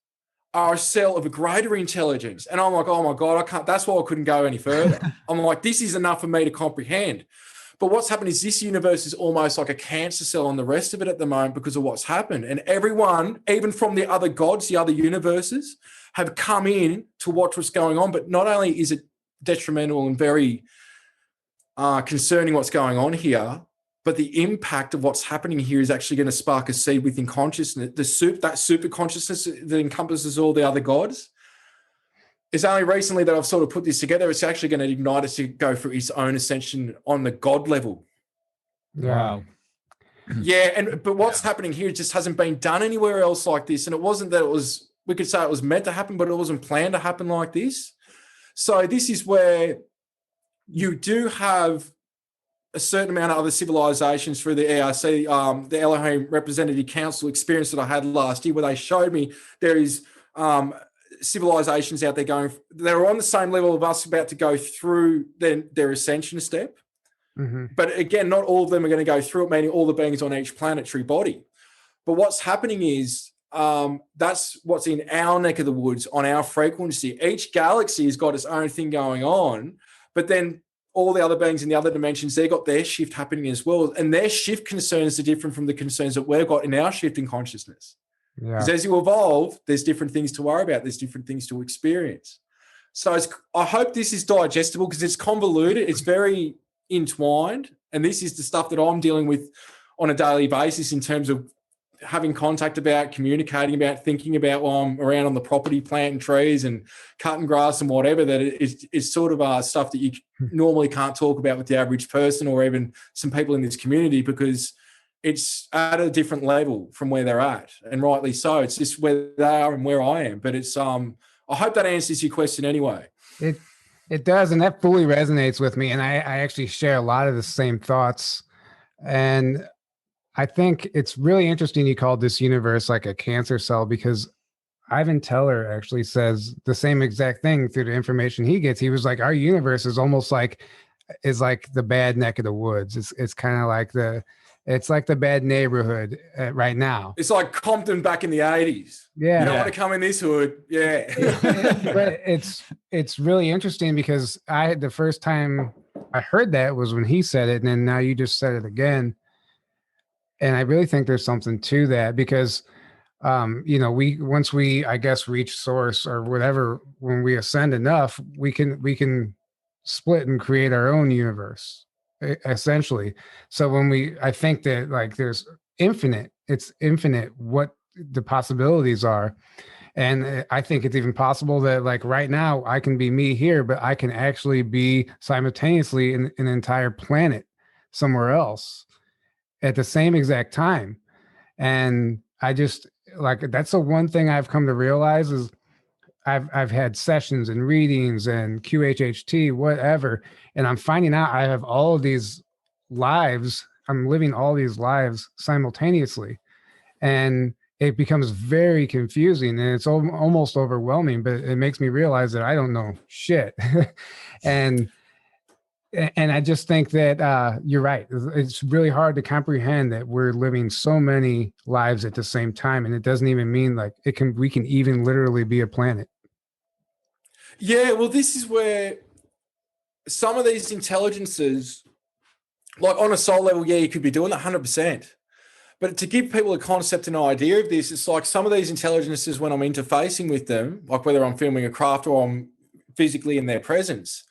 are a cell of a greater intelligence. And I'm like, oh my God, I can't. That's why I couldn't go any further. I'm like, this is enough for me to comprehend. But what's happened is this universe is almost like a cancer cell on the rest of it at the moment because of what's happened. And everyone, even from the other gods, the other universes, have come in to watch what's going on. But not only is it detrimental and very concerning what's going on here, but the impact of what's happening here is actually going to spark a seed within consciousness. That super consciousness that encompasses all the other gods. It's only recently that I've sort of put this together. It's actually going to ignite us to go through its own ascension on the God level. Wow. Yeah, but what's happening here just hasn't been done anywhere else like this. And it wasn't that we could say it was meant to happen, but it wasn't planned to happen like this. So this is where you do have a certain amount of other civilizations through the ERC, the Elohim Representative Council experience that I had last year, where they showed me there is civilizations out there they're on the same level of us about to go through their ascension step. Mm-hmm. But again, not all of them are going to go through it, meaning all the beings on each planetary body. But what's happening is that's what's in our neck of the woods on our frequency. Each galaxy has got its own thing going on, but then all the other beings in the other dimensions, they've got their shift happening as well. And their shift concerns are different from the concerns that we've got in our shift in consciousness. Because as you evolve, there's different things to worry about. There's different things to experience. So I hope this is digestible because it's convoluted. It's very entwined. And this is the stuff that I'm dealing with on a daily basis in terms of having contact about, communicating about, thinking about while I'm around on the property, planting trees and cutting grass and whatever, that is sort of stuff that you normally can't talk about with the average person or even some people in this community because it's at a different level from where they're at. And rightly so. It's just where they are and where I am. But it's I hope that answers your question anyway. It does. And that fully resonates with me. And I actually share a lot of the same thoughts. And I think it's really interesting you called this universe like a cancer cell because Ivan Teller actually says the same exact thing through the information he gets. He was like, our universe is almost like the bad neck of the woods. It's kind of like the bad neighborhood right now. It's like Compton back in the 80s. Yeah. You don't want to come in this hood. Yeah. But it's really interesting because the first time I heard that was when he said it. And then now you just said it again. And I really think there's something to that because, once we, I guess, reach source or whatever, when we ascend enough, we can split and create our own universe, essentially. So I think that like it's infinite what the possibilities are. And I think it's even possible that like right now I can be me here, but I can actually be simultaneously in an entire planet somewhere else at the same exact time. And I just like, that's the one thing I've come to realize is I've had sessions and readings and QHHT, whatever. And I'm finding out I have all of these lives. I'm living all these lives simultaneously. And it becomes very confusing and it's almost overwhelming, but it makes me realize that I don't know shit. And I just think that you're right. It's really hard to comprehend that we're living so many lives at the same time. And it doesn't even mean like we can even literally be a planet. Yeah, well, this is where some of these intelligences, like on a soul level, yeah, you could be doing that 100%. But to give people a concept and idea of this, it's like some of these intelligences, when I'm interfacing with them, like whether I'm filming a craft or I'm physically in their presence,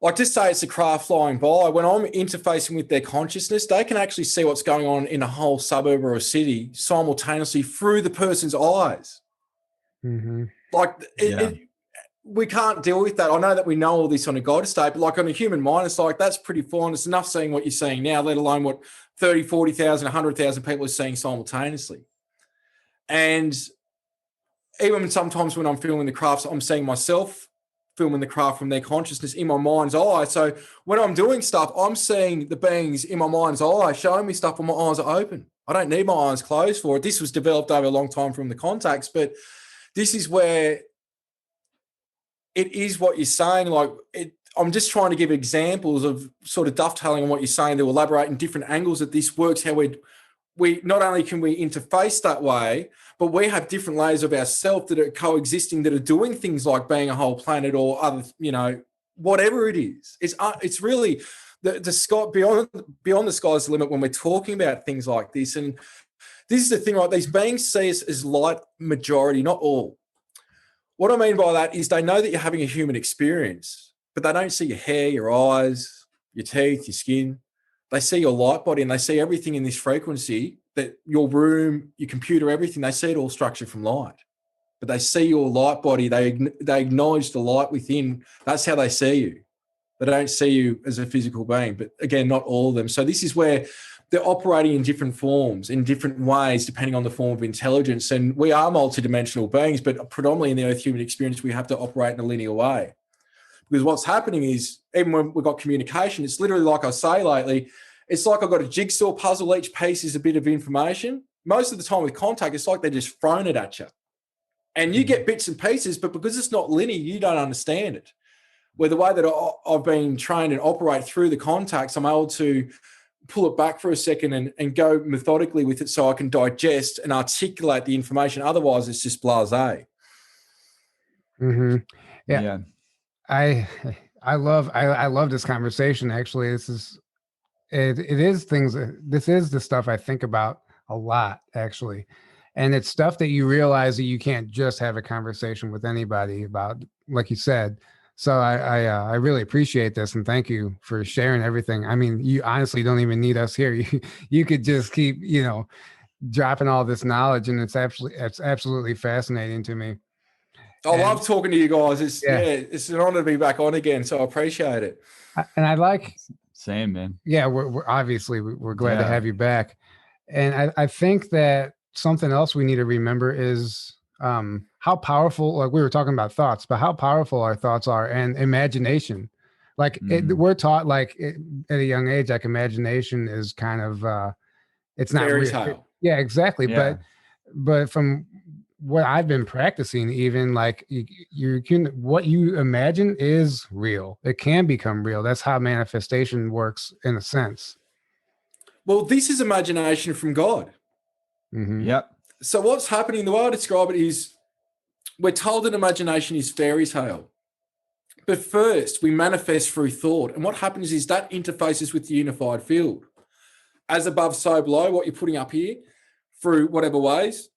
like just say it's a craft flying by, when I'm interfacing with their consciousness, they can actually see what's going on in a whole suburb or a city simultaneously through the person's eyes. Mm-hmm. Like we can't deal with that. I know that we know all this on a God state, but like on a human mind, it's like, that's pretty fine. It's enough seeing what you're seeing now, let alone what 30, 40,000, 100,000 people are seeing simultaneously. And even sometimes when I'm filming the crafts, I'm seeing myself filming the craft from their consciousness in my mind's eye. So when I'm doing stuff, I'm seeing the beings in my mind's eye, showing me stuff when my eyes are open. I don't need my eyes closed for it. This was developed over a long time from the contacts, but this is where it is what you're saying. Like I'm just trying to give examples of sort of dovetailing on what you're saying to elaborate in different angles that this works, how we not only can we interface that way, but we have different layers of ourself that are coexisting, that are doing things like being a whole planet or other, whatever it is. It's really the sky, beyond the sky's the limit when we're talking about things like this. And this is the thing, right? These beings see us as light majority, not all. What I mean by that is they know that you're having a human experience, but they don't see your hair, your eyes, your teeth, your skin. They see your light body and they see everything in this frequency, that your room, your computer, everything, they see it all structured from light. But they see your light body, they acknowledge the light within. That's how they see you. They don't see you as a physical being, but again, not all of them. So this is where they're operating in different forms, in different ways, depending on the form of intelligence. And we are multidimensional beings, but predominantly in the Earth human experience, we have to operate in a linear way. Because what's happening is, even when we've got communication, it's literally like I say lately, it's like I've got a jigsaw puzzle. Each piece is a bit of information. Most of the time with contact, it's like they're just thrown it at you. And you get bits and pieces, but because it's not linear, you don't understand it. Where the way that I've been trained and operate through the contacts, I'm able to pull it back for a second and go methodically with it so I can digest and articulate the information. Otherwise, it's just blasé. Mm-hmm. Yeah. I love this conversation. Actually, this is the stuff I think about a lot, actually. And it's stuff that you realize that you can't just have a conversation with anybody about, like you said. So I really appreciate this, and thank you for sharing everything. I mean, you honestly don't even need us here. You could just keep, dropping all this knowledge, and it's absolutely fascinating to me. I love talking to you guys. It's an honor to be back on again. So I appreciate it. And I like. Same, man. Yeah, we're obviously we're glad to have you back. And I think that something else we need to remember is how powerful, like we were talking about thoughts, but how powerful our thoughts are, and imagination. Like we're taught at a young age, like imagination is kind of it's not fairy real. tale. Yeah, exactly. Yeah. But from what I've been practicing, even like you can, what you imagine is real. It can become real. That's how manifestation works in a sense. Well, this is imagination from God. Mm-hmm. Yep. So what's happening, the way I describe it is, we're told that imagination is fairy tale. But first, we manifest through thought. And what happens is that interfaces with the unified field. As above, so below, what you're putting up here, through whatever ways,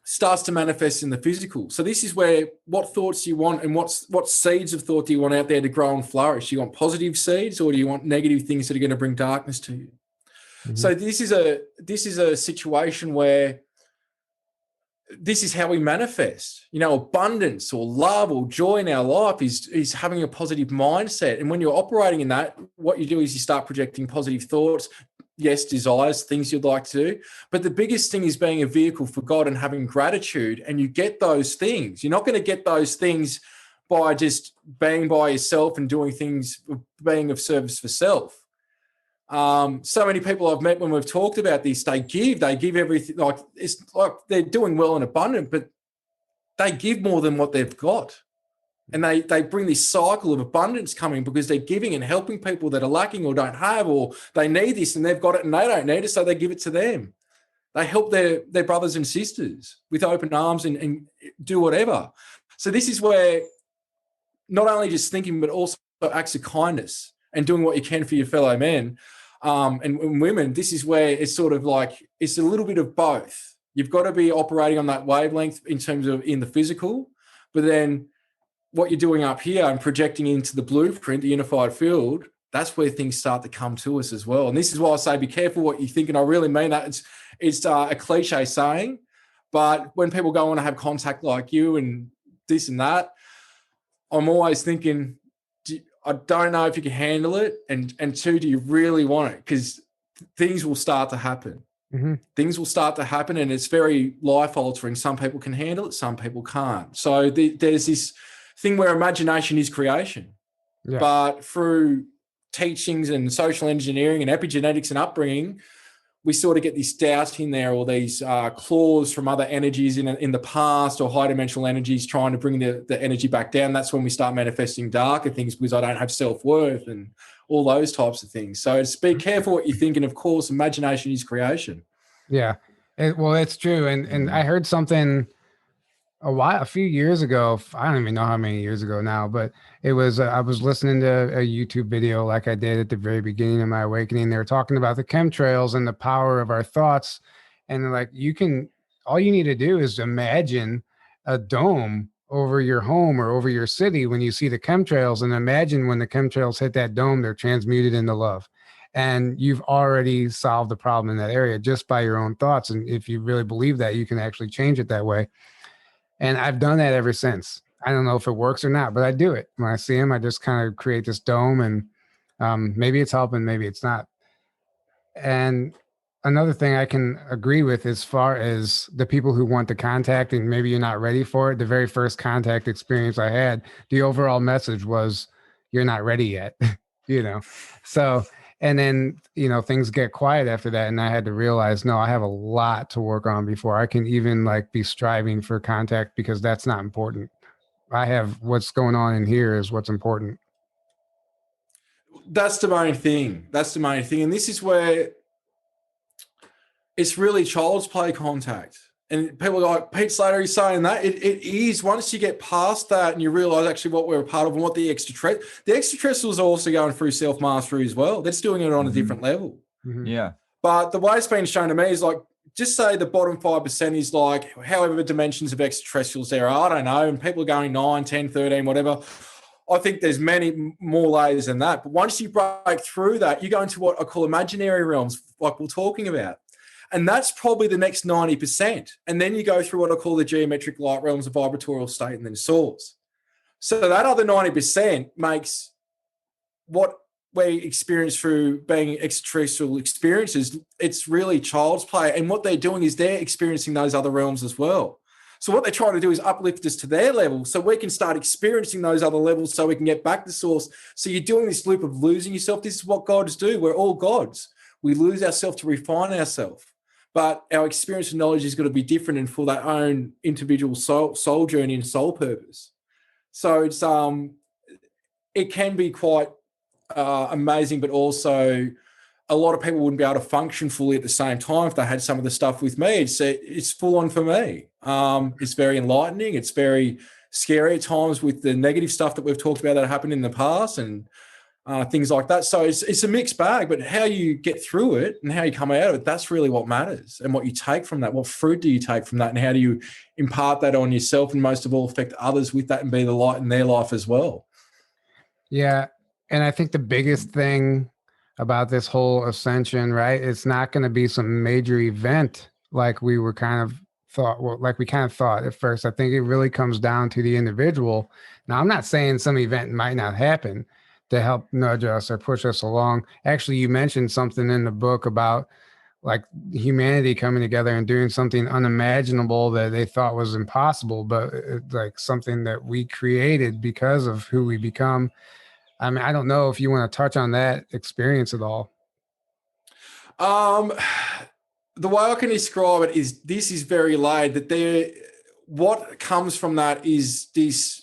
starts to manifest in the physical. So this is where, what thoughts do you want, and what seeds of thought do you want out there to grow and flourish? Do you want positive seeds, or do you want negative things that are going to bring darkness to you? Mm-hmm. So this is a situation where this is how we manifest. Abundance or love or joy in our life is having a positive mindset. And when you're operating in that, what you do is you start projecting positive thoughts, yes, desires, things you'd like to do. But the biggest thing is being a vehicle for God and having gratitude. And you get those things. You're not going to get those things by just being by yourself and doing things, being of service for self. So many people I've met when we've talked about this, they give everything. Like, it's like they're doing well and abundant, but they give more than what they've got. And they bring this cycle of abundance coming because they're giving and helping people that are lacking or don't have, or they need this and they've got it and they don't need it, so they give it to them. They help their brothers and sisters with open arms and do whatever. So this is where not only just thinking, but also acts of kindness and doing what you can for your fellow men and women. This is where it's sort of like, it's a little bit of both. You've got to be operating on that wavelength in terms of in the physical, but then what you're doing up here and projecting into the blueprint, the unified field, that's where things start to come to us as well. And this is why I say, be careful what you think. And I really mean that. It's a cliche saying, but when people go on to have contact like you and this and that, I'm always thinking, I don't know if you can handle it. And two, do you really want it? Because things will start to happen. Mm-hmm. Things will start to happen, and it's very life altering. Some people can handle it, some people can't. So there's this thing where imagination is creation, but through teachings and social engineering and epigenetics and upbringing, we sort of get this doubt in there, or these claws from other energies in the past, or high dimensional energies trying to bring the energy back down. That's when we start manifesting darker things, because I don't have self-worth and all those types of things. So just be careful what you think. And of course, imagination is creation. Yeah. Well, it's true. And I heard something a few years ago. I don't even know how many years ago now, but it was, I was listening to a YouTube video like I did at the very beginning of my awakening. They were talking about the chemtrails and the power of our thoughts. And like, all you need to do is imagine a dome over your home or over your city when you see the chemtrails, and imagine when the chemtrails hit that dome, they're transmuted into love. And you've already solved the problem in that area just by your own thoughts. And if you really believe that, you can actually change it that way. And I've done that ever since. I don't know if it works or not, but I do it. When I see them, I just kind of create this dome, and maybe it's helping, maybe it's not. And another thing I can agree with, as far as the people who want to contact and maybe you're not ready for it, the very first contact experience I had, the overall message was, you're not ready yet, So, and then, things get quiet after that. And I had to realize, no, I have a lot to work on before I can even be striving for contact, because that's not important. I have what's going on in here is what's important. That's the main thing. And this is where it's really child's play contact. And people are like, Pete Slattery saying that it is, once you get past that and you realize actually what we're a part of and what the extraterrestrials are also going through self-mastery as well. They're just doing it on a different level. Mm-hmm. Yeah. But the way it's been shown to me is just say the bottom 5% is however dimensions of extraterrestrials there are, I don't know, and people are going 9, 10, 13, whatever. I think there's many more layers than that. But once you break through that, you go into what I call imaginary realms, like we're talking about. And that's probably the next 90%. And then you go through what I call the geometric light realms of vibratorial state and then source. So that other 90% makes what we experience through being extraterrestrial experiences, it's really child's play. And what they're doing is they're experiencing those other realms as well. So what they're trying to do is uplift us to their level so we can start experiencing those other levels so we can get back to source. So you're doing this loop of losing yourself. This is what gods do. We're all gods. We lose ourselves to refine ourselves. But our experience and knowledge is going to be different and for their own individual soul journey and soul purpose. So it's it can be quite amazing, but also a lot of people wouldn't be able to function fully at the same time if they had some of the stuff with me. It's full on for me. It's very enlightening. It's very scary at times with the negative stuff that we've talked about that happened in the past and things like that. So it's a mixed bag, but how you get through it and how you come out of it, that's really what matters, and what you take from that. What fruit do you take from that, and how do you impart that on yourself, and most of all affect others with that and be the light in their life as well. Yeah. And I think the biggest thing about this whole ascension, right, it's not going to be some major event like we were kind of thought at first. I think it really comes down to the individual. Now, I'm not saying some event might not happen to help nudge us or push us along. Actually, you mentioned something in the book about humanity coming together and doing something unimaginable that they thought was impossible, but it's something that we created because of who we become. I mean, I don't know if you want to touch on that experience at all. The way I can describe it is this is very laid, that what comes from that is this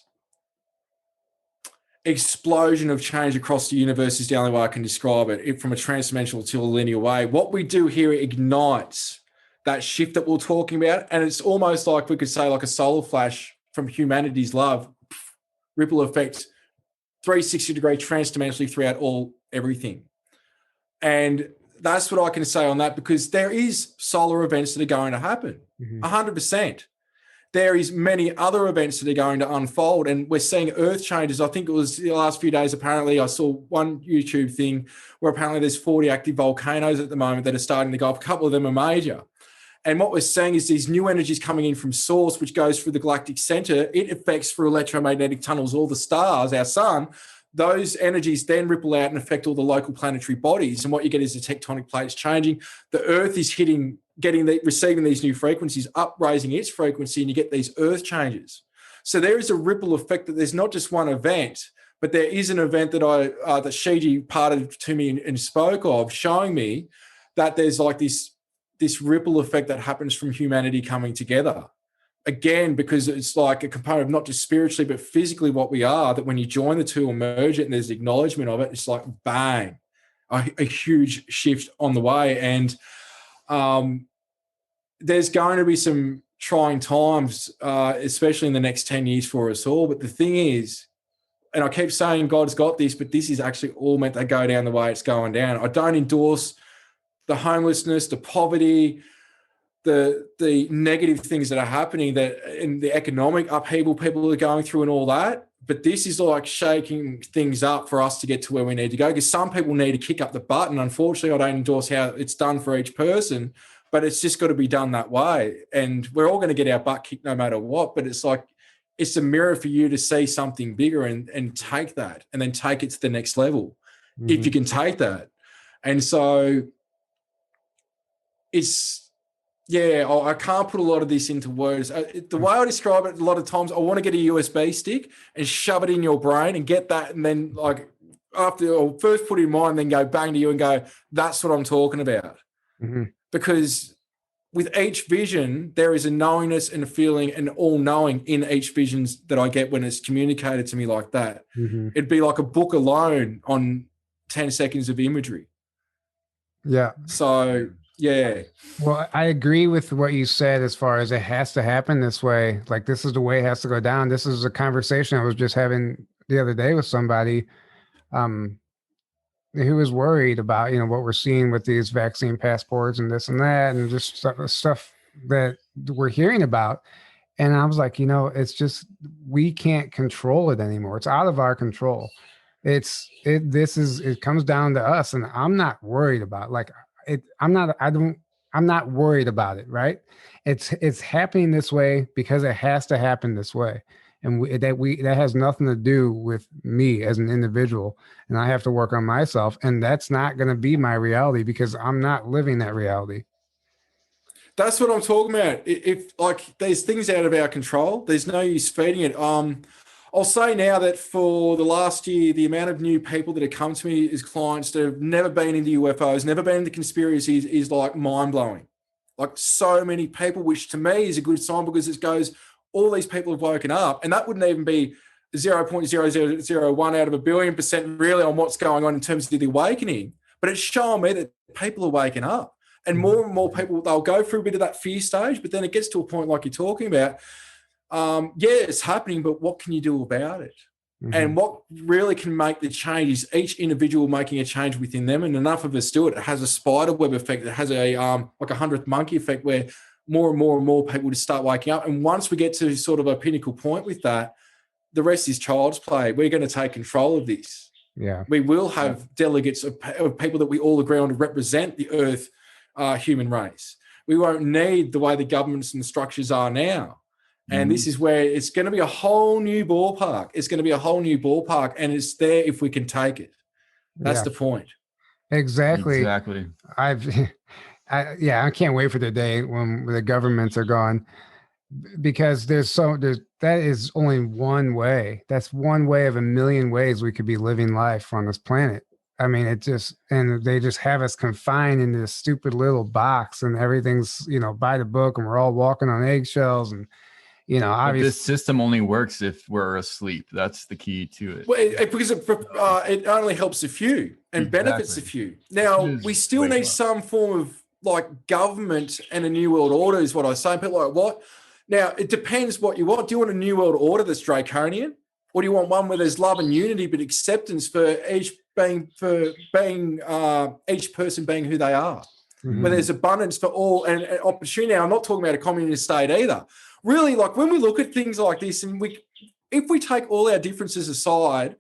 explosion of change across the universe is the only way I can describe it from a transdimensional to a linear way. What we do here ignites that shift that we're talking about. And it's almost like we could say like a solar flash from humanity's love, ripple effect, 360-degree transdimensionally throughout everything. And that's what I can say on that, because there is solar events that are going to happen, 100%. There is many other events that are going to unfold, and we're seeing earth changes. I think it was the last few days, apparently, I saw one YouTube thing where apparently there's 40 active volcanoes at the moment that are starting to go up. A couple of them are major. And what we're seeing is these new energies coming in from source, which goes through the galactic center. It affects through electromagnetic tunnels all the stars, our sun. Those energies then ripple out and affect all the local planetary bodies. And what you get is the tectonic plates changing. The earth is receiving these new frequencies, raising its frequency, and you get these earth changes. So there is a ripple effect that there's not just one event, but there is an event that that Shiji parted to me and spoke of, showing me that there's like this ripple effect that happens from humanity coming together. Again, because it's like a component of not just spiritually, but physically what we are, that when you join the two or merge it and there's acknowledgement of it, it's like bang, a huge shift on the way. And there's going to be some trying times, especially in the next 10 years for us all. But the thing is, and I keep saying God's got this, but this is actually all meant to go down the way it's going down. I don't endorse the homelessness, the poverty, the negative things that are happening, that in the economic upheaval people are going through and all that. But this is like shaking things up for us to get to where we need to go, because some people need to kick up the butt. And unfortunately, I don't endorse how it's done for each person, but it's just got to be done that way. And we're all going to get our butt kicked no matter what. But it's like, it's a mirror for you to see something bigger and take that, and then take it to the next level, if you can take that. And so it's, yeah, I can't put a lot of this into words. The way I describe it a lot of times, I want to get a USB stick and shove it in your brain and get that, and then like after, or first put it in mind, then go bang to you and go, that's what I'm talking about. Because with each vision, there is a knowingness and a feeling and all-knowing in each visions that I get when it's communicated to me like that. It'd be like a book alone on 10 seconds of imagery. Yeah. So, yeah. Well, I agree with what you said as far as it has to happen this way. Like, this is the way it has to go down. This is a conversation I was just having the other day with somebody who was worried about, you know, what we're seeing with these vaccine passports and this and that, and just stuff that we're hearing about. And I was like, you know, it's just, we can't control it anymore. It's out of our control. It comes down to us, and I'm not worried about I'm not worried about it. Right. It's happening this way because it has to happen this way. And that has nothing to do with me as an individual, and I have to work on myself. And that's not going to be my reality, because I'm not living that reality. That's what I'm talking about. If like there's things out of our control, there's no use feeding it. I'll say now that for the last year, the amount of new people that have come to me as clients that have never been into UFOs, never been into conspiracies, is like mind blowing. Like so many people, which to me is a good sign, because it goes, all these people have woken up, and that wouldn't even be 0.0001 out of 1,000,000,000% really on what's going on in terms of the awakening. But it's showing me that people are waking up, and more people, they'll go through a bit of that fear stage, but then it gets to a point like you're talking about. Yeah, it's happening, but what can you do about it? And what really can make the change is each individual making a change within them, and enough of us do it. It has a spider web effect. It has a like a 100th monkey effect, where more and more and more people just start waking up. And once we get to sort of a pinnacle point with that, the rest is child's play. We're going to take control of this. Yeah. We will have delegates of people that we all agree on to represent the Earth human race. We won't need the way the governments and the structures are now. And this is where it's going to be a whole new ballpark. It's going to be a whole new ballpark, and it's there if we can take it. That's the point. Exactly. Exactly. I can't wait for the day when the governments are gone, because that is only one way. That's one way of a million ways we could be living life on this planet. I mean, and they just have us confined in this stupid little box, and everything's, you know, by the book, and we're all walking on eggshells. And, you know, obviously this system only works if we're asleep. That's the key to it. Well, because it only helps a few and benefits a few. Now, we still need some form of like government and a new world order, is what I say. People are like, what? Now, it depends what you want. Do you want a new world order that's draconian? Or do you want one where there's love and unity, but acceptance for each person being who they are? Where there's abundance for all and opportunity. Now, I'm not talking about a communist state either. Really, like when we look at things like this, and if we take all our differences aside,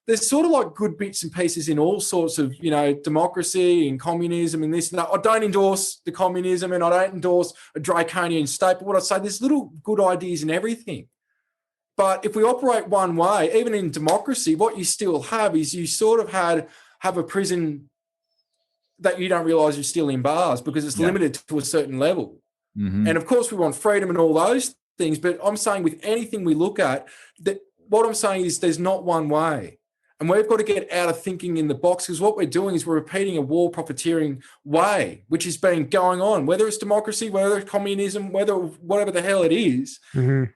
there's sort of like good bits and pieces in all sorts of, you know, democracy and communism and this and that. I don't endorse the communism, and I don't endorse a draconian state, but what I say, there's little good ideas in everything. But if we operate one way, even in democracy, what you still have is you sort of have a prison that you don't realize you're still in bars, because it's limited to a certain level. And of course, we want freedom and all those things. But I'm saying with anything we look at, that what I'm saying is there's not one way. And we've got to get out of thinking in the box, because what we're doing is we're repeating a war profiteering way, which has been going on, whether it's democracy, whether it's communism, whatever the hell it is.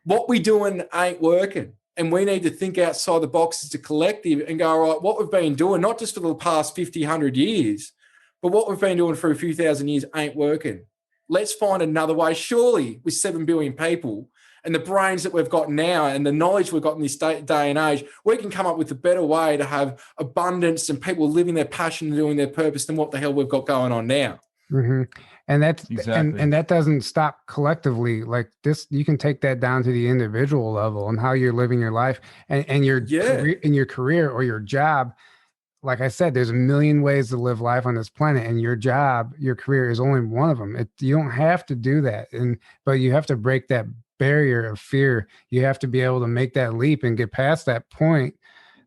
What we're doing ain't working. And we need to think outside the box as a collective and go, all right, what we've been doing, not just for the past 50, 100 years, but what we've been doing for a few thousand years ain't working. Let's find another way. Surely with 7 billion people and the brains that we've got now and the knowledge we've got in this day and age, we can come up with a better way to have abundance and people living their passion and doing their purpose than what the hell we've got going on now. And that's Exactly. and that doesn't stop collectively. Like this, you can take that down to the individual level and how you're living your life and your career, in your career or your job. Like I said, there's a million ways to live life on this planet, and your job, your career is only one of them. You don't have to do that, but you have to break that barrier of fear. You have to be able to make that leap and get past that point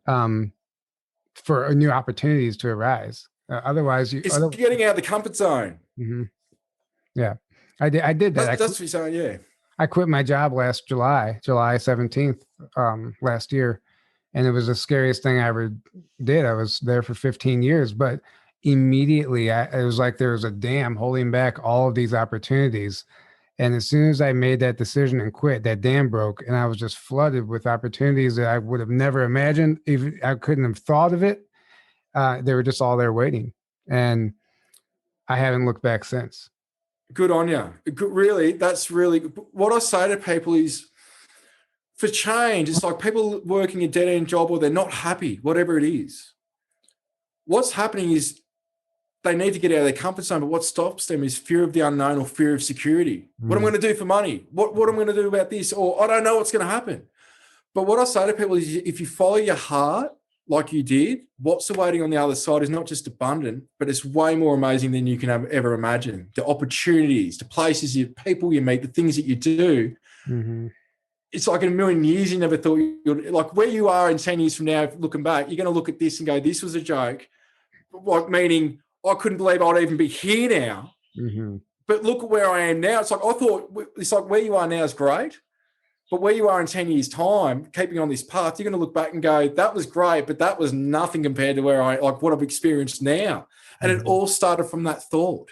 for new opportunities to arise. Otherwise, it's getting out of the comfort zone. Yeah, I did that. That's what you're saying. Yeah, I quit my job last July 17th, last year. And it was the scariest thing I ever did. I was there for 15 years, but immediately it was like there was a dam holding back all of these opportunities. And as soon as I made that decision and quit, that dam broke, and I was just flooded with opportunities that I would have never imagined. Even I couldn't have thought of it. They were just all there waiting. And I haven't looked back since. Good on you. Really, that's really what I say to people is, for change, it's like people working a dead-end job or they're not happy, whatever it is. What's happening is they need to get out of their comfort zone, but what stops them is fear of the unknown or fear of security. What am I going to do for money? What am I going to do about this? Or I don't know what's going to happen. But what I say to people is, if you follow your heart like you did, what's awaiting on the other side is not just abundant, but it's way more amazing than you can ever imagine. The opportunities, the places, the people you meet, the things that you do. It's like in a million years, you never thought you'd, like where you are in 10 years from now, looking back, you're going to look at this and go, this was a joke. Like, meaning I couldn't believe I'd even be here now. But look at where I am now. It's like, I thought, it's like where you are now is great. But where you are in 10 years' time, keeping on this path, you're going to look back and go, that was great, but that was nothing compared to where what I've experienced now. And it all started from that thought.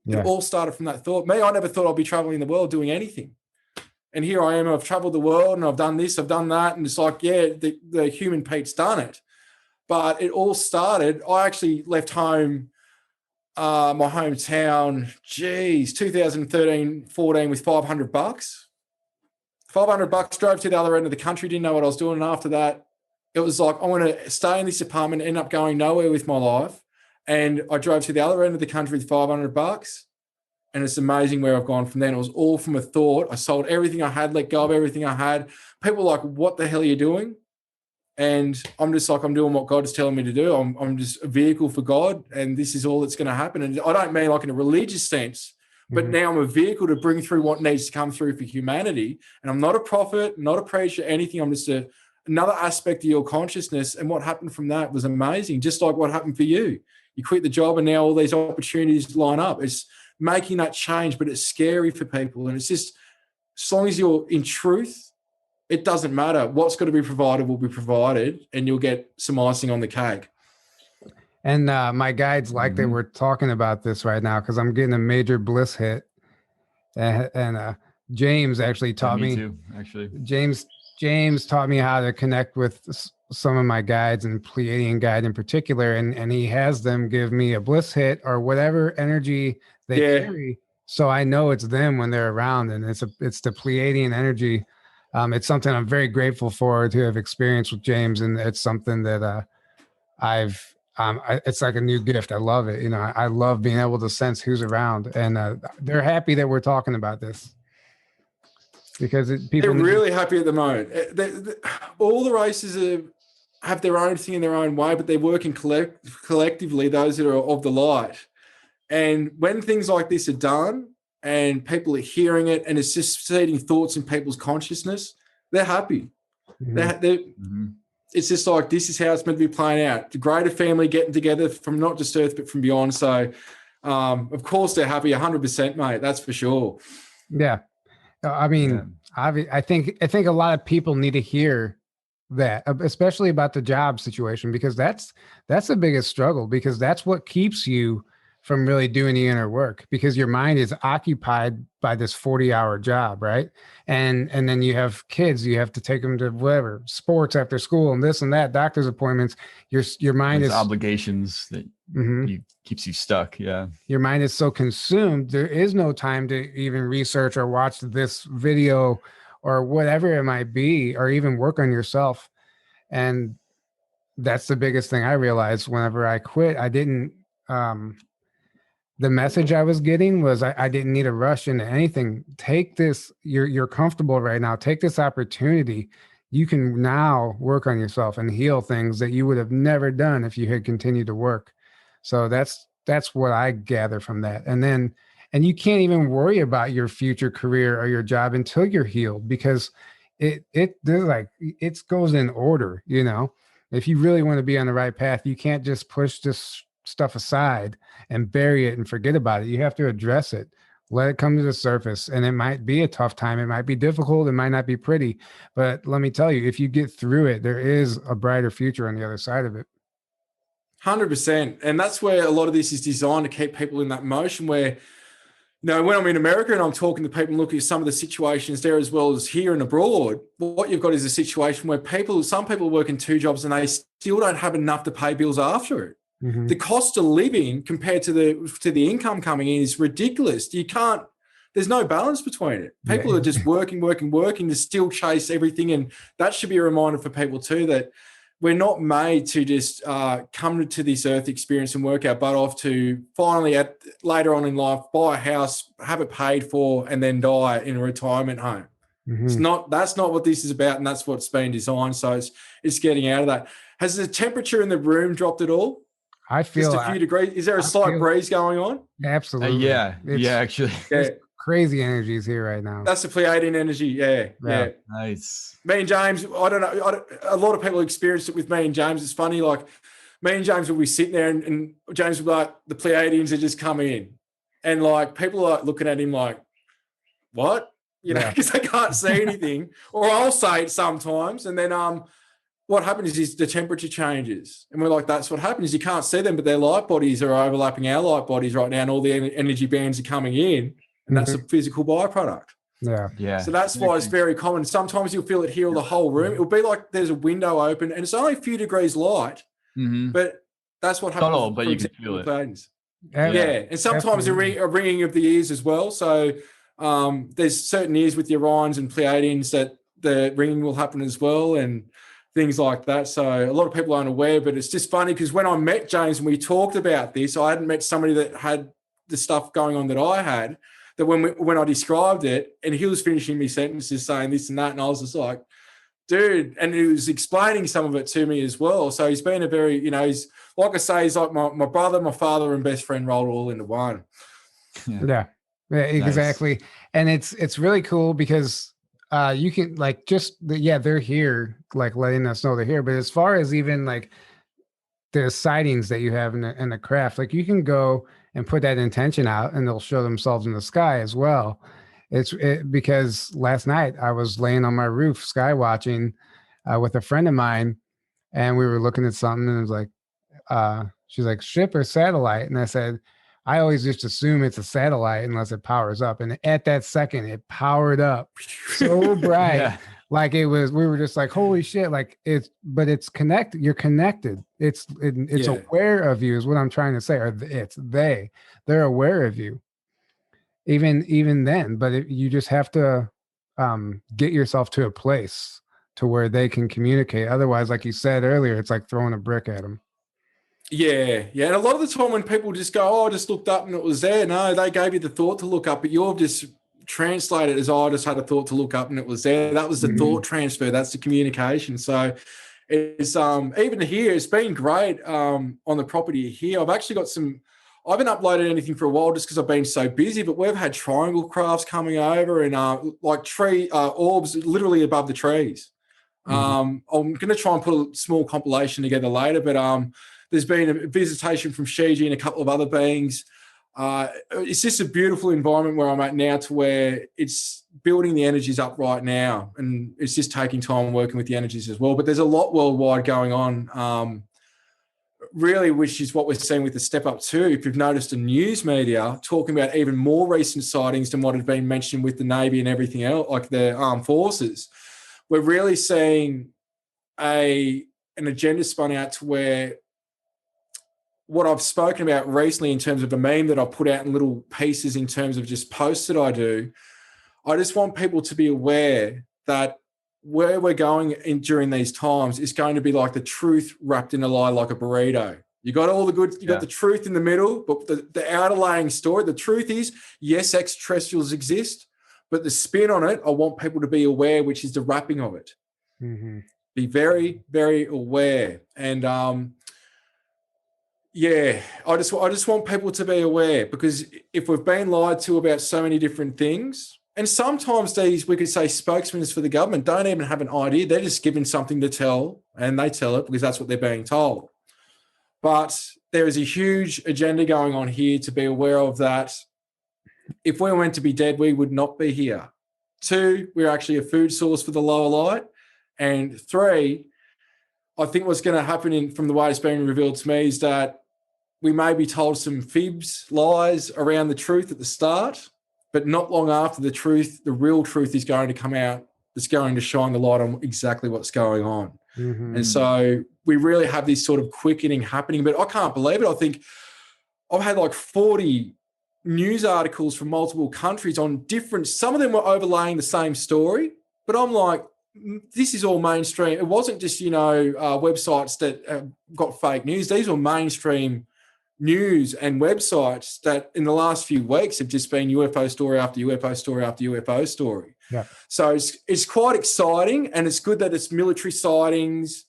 It all started from that thought. Me, I never thought I'd be traveling the world doing anything. And here I am, I've traveled the world and I've done this, I've done that. And it's like, yeah, the human Pete's done it. But it all started, I actually left home, my hometown, 2013, 14 with $500. $500, drove to the other end of the country, didn't know what I was doing. And after that, it was like, I want to stay in this apartment, end up going nowhere with my life. And I drove to the other end of the country with $500. And it's amazing where I've gone from then. It was all from a thought. I sold everything I had, let go of everything I had. People were like, what the hell are you doing? And I'm just like, I'm doing what God is telling me to do. I'm just a vehicle for God, and this is all that's going to happen. And I don't mean like in a religious sense, but now I'm a vehicle to bring through what needs to come through for humanity. And I'm not a prophet, not a preacher, anything. I'm just another aspect of your consciousness. And what happened from that was amazing. Just like what happened for you. You quit the job and now all these opportunities line up. It's making that change, but it's scary for people. And it's just, as long as you're in truth, it doesn't matter. What's got to be provided will be provided, and you'll get some icing on the cake. And my guides like that we're talking about this right now, because I'm getting a major bliss hit. And James actually taught me. Too, actually. James taught me how to connect with some of my guides, and Pleiadian guide in particular, and he has them give me a bliss hit or whatever energy they carry, so I know it's them when they're around, and it's the Pleiadian energy. It's something I'm very grateful for to have experienced with James, and it's something that it's like a new gift. I love it. You know, I love being able to sense who's around, and they're happy that we're talking about this, because people they're really happy at the moment. All the races have their own thing in their own way, but they're working collectively, those that are of the light. And when things like this are done and people are hearing it and it's just seeding thoughts in people's consciousness, they're happy. It's just like, this is how it's meant to be playing out. The greater family getting together from not just Earth, but from beyond. So, of course, they're happy 100%, mate. That's for sure. Yeah. I mean, I think a lot of people need to hear that, especially about the job situation, because that's the biggest struggle, because that's what keeps you from really doing the inner work, because your mind is occupied by this 40-hour job, right? And then you have kids, you have to take them to whatever, sports after school and this and that, doctor's appointments. Your mind There's is obligations that keeps you stuck. Yeah. Your mind is so consumed, there is no time to even research or watch this video or whatever it might be, or even work on yourself. And that's the biggest thing I realized whenever I quit. I didn't, the message I was getting was I didn't need to rush into anything. Take this, you're comfortable right now. Take this opportunity. You can now work on yourself and heal things that you would have never done if you had continued to work. So that's what I gather from that. And you can't even worry about your future career or your job until you're healed, because it goes in order. You know, if you really want to be on the right path, you can't just push this stuff aside and bury it and forget about it. You have to address it, let it come to the surface. And it might be a tough time. It might be difficult. It might not be pretty, but let me tell you, if you get through it, there is a brighter future on the other side of it. 100%. And that's where a lot of this is designed to keep people in that motion where, when I'm in America and I'm talking to people and looking at some of the situations there as well as here and abroad, what you've got is a situation where some people work in 2 jobs and they still don't have enough to pay bills after it. Mm-hmm. The cost of living compared to the income coming in is ridiculous. There's no balance between it. People are just working to still chase everything. And that should be a reminder for people too, that we're not made to just come to this earth experience and work our butt off to finally later on in life buy a house, have it paid for, and then die in a retirement home. Mm-hmm. That's not what this is about, and that's what's been designed. So it's getting out of that. Has the temperature in the room dropped at all? I feel just a few degrees. Is there a slight breeze going on? Absolutely. Actually. Crazy energies here right now. That's the Pleiadian energy. Yeah. Nice. Me and James, I don't know. A lot of people experienced it with me and James. It's funny, like me and James will be sitting there and James will be like, the Pleiadians are just coming in. And like people are looking at him like, what? Because they can't see anything. Or I'll say it sometimes. And then what happens is the temperature changes. And we're like, that's what happens. You can't see them, but their light bodies are overlapping our light bodies right now, and all the energy bands are coming in, and that's a physical byproduct. Yeah. So that's why it's very common. Sometimes you'll feel it here or the whole room. It'll be like there's a window open, and it's only a few degrees light, but that's what happens. Not all, but you can feel it. And sometimes a ringing of the ears as well. So there's certain ears with the Orions and Pleiadians that the ringing will happen as well, and things like that. So a lot of people aren't aware, but it's just funny because when I met James and we talked about this, I hadn't met somebody that had the stuff going on that I had, that when I described it, and he was finishing me sentences saying this and that, and I was just like, dude, and he was explaining some of it to me as well. So he's been a very, he's, like I say, he's like my brother, my father, and best friend rolled all into one. Yeah, exactly. Nice. And it's really cool because you can like they're here, like letting us know they're here. But as far as even like the sightings that you have in the craft, like you can go and put that intention out and they'll show themselves in the sky as well. Because last night I was laying on my roof sky watching with a friend of mine, and we were looking at something, and it was like, she's like, ship or satellite? And I said, I always just assume it's a satellite unless it powers up. And at that second, it powered up so bright. Like we were just like, holy shit. Like but it's connected. You're connected. It's aware of you is what I'm trying to say. Or they're aware of you even then, but you just have to get yourself to a place to where they can communicate. Otherwise, like you said earlier, it's like throwing a brick at them. Yeah. And a lot of the time when people just go, oh, I just looked up and it was there. No, they gave you the thought to look up, but you've just translated it as, oh, I just had a thought to look up and it was there. That was the thought transfer. That's the communication. So it's even here, it's been great on the property here. I've actually got I haven't uploaded anything for a while just because I've been so busy, but we've had triangle crafts coming over and like tree orbs literally above the trees. I'm going to try and put a small compilation together later, but there's been a visitation from Shiji and a couple of other beings it's just a beautiful environment where I'm at now, to where it's building the energies up right now, and it's just taking time working with the energies as well. But there's a lot worldwide going on, really, which is what we're seeing with the Step Up 2. If you've noticed, the news media talking about even more recent sightings than what had been mentioned with the Navy and everything else, like the armed forces. We're really seeing an agenda spun out to where what I've spoken about recently in terms of a meme that I put out in little pieces in terms of just posts that I do, I just want people to be aware that where we're going in during these times is going to be like the truth wrapped in a lie, like a burrito. You got all the good, you got the truth in the middle, but the outer laying story, the truth is, yes, extraterrestrials exist, but the spin on it, I want people to be aware, which is the wrapping of it. Mm-hmm. Be very, very aware. And I just want people to be aware, because if we've been lied to about so many different things, and sometimes these, we could say, spokesmen for the government don't even have an idea. They're just given something to tell, and they tell it because that's what they're being told. But there is a huge agenda going on here to be aware of, that if we were meant to be dead, we would not be here. 2, we're actually a food source for the lower light. And 3, I think what's going to happen from the way it's being revealed to me is that we may be told some fibs, lies around the truth at the start, but not long after the truth, the real truth is going to come out. It's going to shine the light on exactly what's going on. Mm-hmm. And so we really have this sort of quickening happening, but I can't believe it. I think I've had like 40 news articles from multiple countries on different, some of them were overlaying the same story, but I'm like, this is all mainstream. It wasn't just, websites that got fake news. These were mainstream news and websites that in the last few weeks have just been UFO story after UFO story after UFO story. Yeah. So it's quite exciting, and it's good that it's military sightings.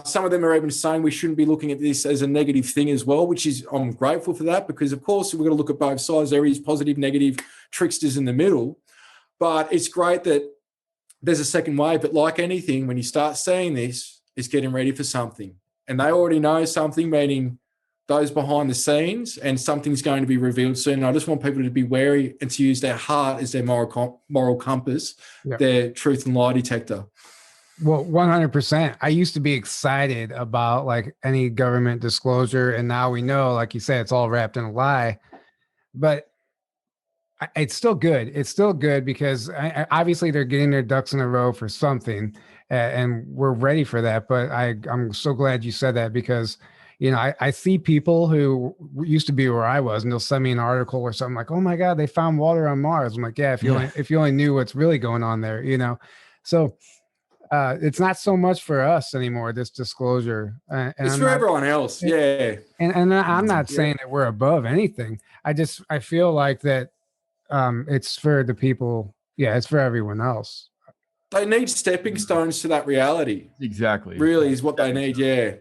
Some of them are even saying we shouldn't be looking at this as a negative thing as well, which is, I'm grateful for that, because of course we're going to look at both sides. There is positive, negative, tricksters in the middle, but it's great that there's a second wave. But like anything, when you start seeing this, it's getting ready for something, and they already know something, meaning those behind the scenes, and something's going to be revealed soon. And I just want people to be wary and to use their heart as their moral compass, their truth and lie detector. Well, 100%. I used to be excited about like any government disclosure, and now we know, like you said, it's all wrapped in a lie. But it's still good. It's still good because obviously they're getting their ducks in a row for something, and we're ready for that. But I'm so glad you said that, because I see people who used to be where I was, and they'll send me an article or something like, "Oh my God, they found water on Mars." I'm like, "Yeah, if you only knew what's really going on there, So it's not so much for us anymore, this disclosure. And it's for everyone else, yeah. And I'm not saying that we're above anything. I feel like that it's for the people. Yeah, it's for everyone else. They need stepping stones to that reality. Exactly. Really is what they need, yeah.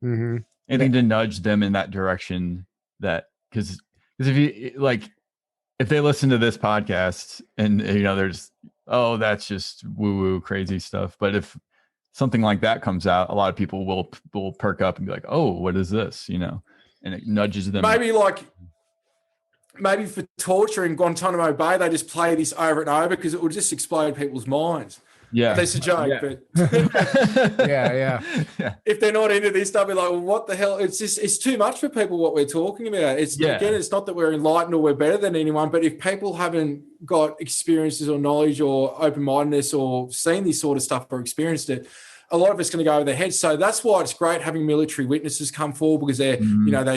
Mm-hmm. Anything to nudge them in that direction, because if they listen to this podcast and there's, oh, that's just woo-woo crazy stuff, but if something like that comes out, a lot of people will perk up and be like, oh, what is this, and it nudges them. Maybe for torture in Guantanamo Bay, they just play this over and over because it will just explode people's minds. Yeah, that's a joke, but yeah. If they're not into this, they'll be like, well, what the hell? It's too much for people what we're talking about. Again, it's not that we're enlightened or we're better than anyone, but if people haven't got experiences or knowledge or open-mindedness or seen this sort of stuff or experienced it, a lot of it's going to go over their heads. So that's why it's great having military witnesses come forward, because they're,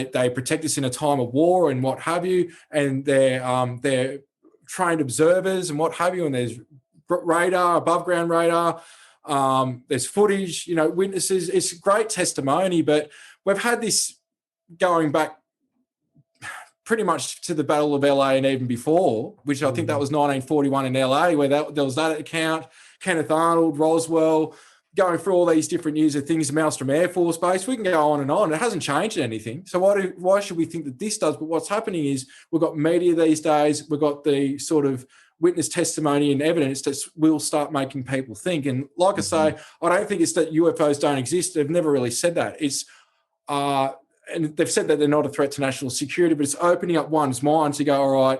they protect us in a time of war and what have you, and they're trained observers and what have you, and there's radar, above ground radar, there's footage, witnesses. It's great testimony, but we've had this going back pretty much to the Battle of LA and even before, which I think that was 1941 in LA, where there was that account, Kenneth Arnold, Roswell, going through all these different news of things, Maelstrom Air Force Base. We can go on and on. It hasn't changed anything. So why should we think that this does? But what's happening is we've got media these days. We've got the sort of witness testimony and evidence that will start making people think. And like I say, I don't think it's that UFOs don't exist. They've never really said that. It's and they've said that they're not a threat to national security, but it's opening up one's mind to go, all right,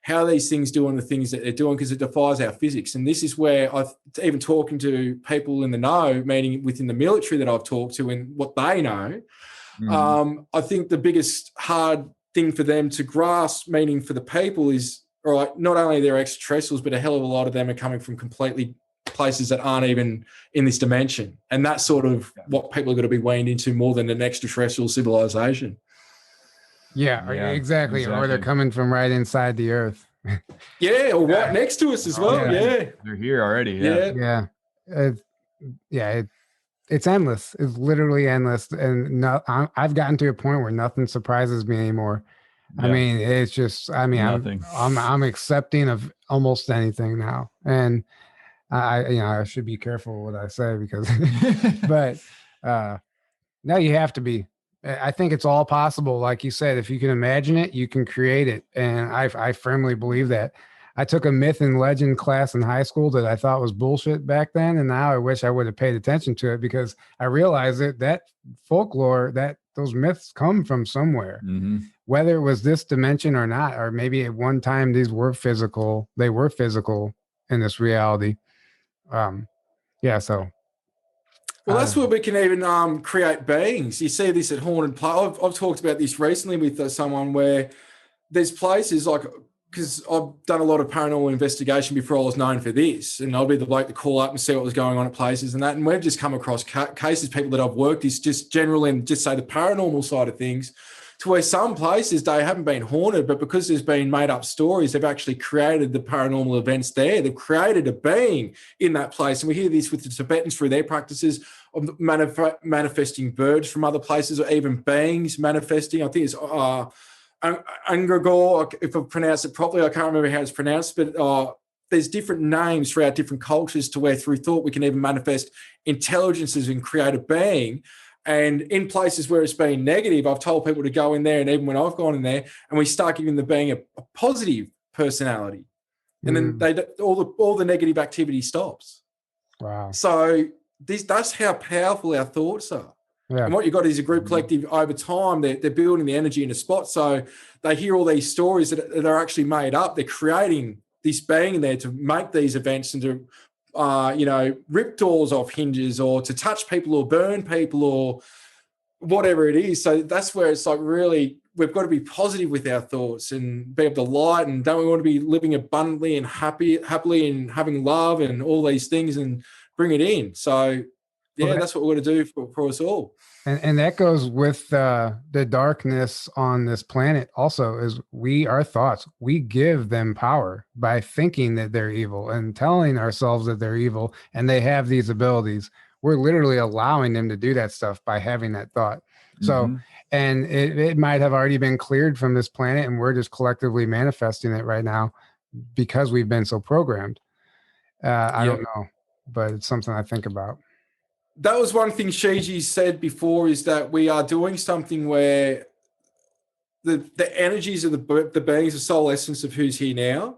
how are these things doing the things that they're doing? Because it defies our physics. And this is where I've even talking to people in the know, meaning within the military that I've talked to and what they know. I think the biggest hard thing for them to grasp, meaning for the people, is, all right, not only they're extraterrestrials, but a hell of a lot of them are coming from completely places that aren't even in this dimension. And that's sort of what people are going to be weaned into more than an extraterrestrial civilization. Yeah, exactly. Or they're coming from right inside the earth. Yeah, or right next to us as well. Yeah. They're here already. It's endless. It's literally endless. And I've gotten to a point where nothing surprises me anymore. I mean, it's just, I'm accepting of almost anything now. And I should be careful what I say because, but no, you have to be. I think it's all possible. Like you said, if you can imagine it, you can create it. And I firmly believe that. I took a myth and legend class in high school that I thought was bullshit back then. And now I wish I would have paid attention to it because I realized that folklore, that those myths come from somewhere, whether it was this dimension or not, or maybe at one time they were physical in this reality. So. Well, that's where we can even create beings. You see this at Haunted Place. I've talked about this recently with someone where there's places like, because I've done a lot of paranormal investigation before I was known for this, and I'll be the bloke to call up and see what was going on at places and that. And we've just come across cases, people that I've worked is just generally in just say the paranormal side of things, to where some places they haven't been haunted, but because there's been made up stories, they've actually created the paranormal events there. They've created a being in that place. And we hear this with the Tibetans through their practices of manifesting birds from other places, or even beings manifesting. I think it's Angagor, if I pronounce it properly. I can't remember how it's pronounced, but there's different names throughout different cultures to where through thought we can even manifest intelligences and create a being. And in places where it's been negative, I've told people to go in there, and even when I've gone in there, and we start giving the being a positive personality, and then all the negative activity stops. Wow! So that's how powerful our thoughts are. Yeah. And what you've got is a group collective over time. They're building the energy in a spot, so they hear all these stories that are actually made up. They're creating this being there to make these events and to rip doors off hinges, or to touch people or burn people or whatever it is. So that's where it's like, really, we've got to be positive with our thoughts and be able to light, and don't we want to be living abundantly and happily and having love and all these things and bring it in. So that's what we're going to do for us all. And that goes with the darkness on this planet also, is our thoughts, we give them power by thinking that they're evil and telling ourselves that they're evil and they have these abilities. We're literally allowing them to do that stuff by having that thought. So, and it might have already been cleared from this planet, and we're just collectively manifesting it right now because we've been so programmed. I don't know, but it's something I think about. That was one thing Shiji said before, is that we are doing something where the energies of the beings, the soul essence of who's here now,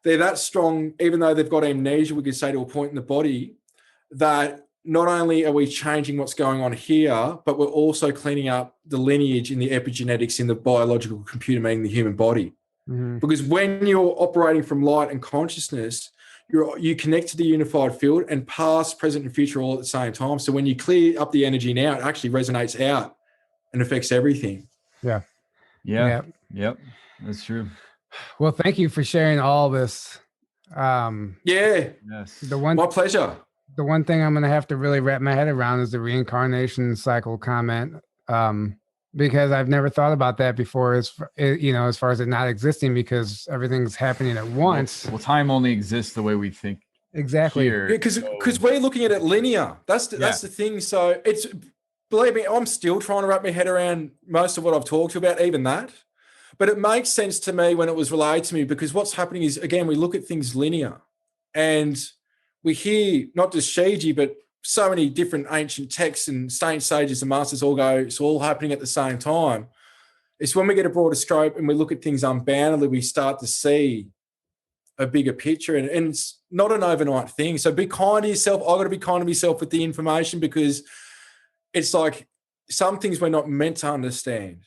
they're that strong, even though they've got amnesia, we could say, to a point in the body, that not only are we changing what's going on here, but we're also cleaning up the lineage in the epigenetics in the biological computer, meaning the human body. Because when you're operating from light and consciousness, you connect to the unified field, and past, present, and future all at the same time. So when you clear up the energy now, it actually resonates out and affects everything. Yep. That's true. Well, thank you for sharing all this. Yes. My pleasure. The one thing I'm going to have to really wrap my head around is the reincarnation cycle comment. Because I've never thought about that before, as far as it not existing, because everything's happening at once. Well, time only exists the way we think. Exactly. Because we're looking at it linear. That's the thing. So it's, believe me, I'm still trying to wrap my head around most of what I've talked about, even that. But it makes sense to me when it was relayed to me, because what's happening is, again, we look at things linear, and we hear not just Shiji, but so many different ancient texts and saints, sages, and masters all go, it's all happening at the same time. It's when we get a broader scope and we look at things unboundedly, we start to see a bigger picture, and it's not an overnight thing. So be kind to yourself. I've got to be kind to myself with the information, because it's like, some things we're not meant to understand.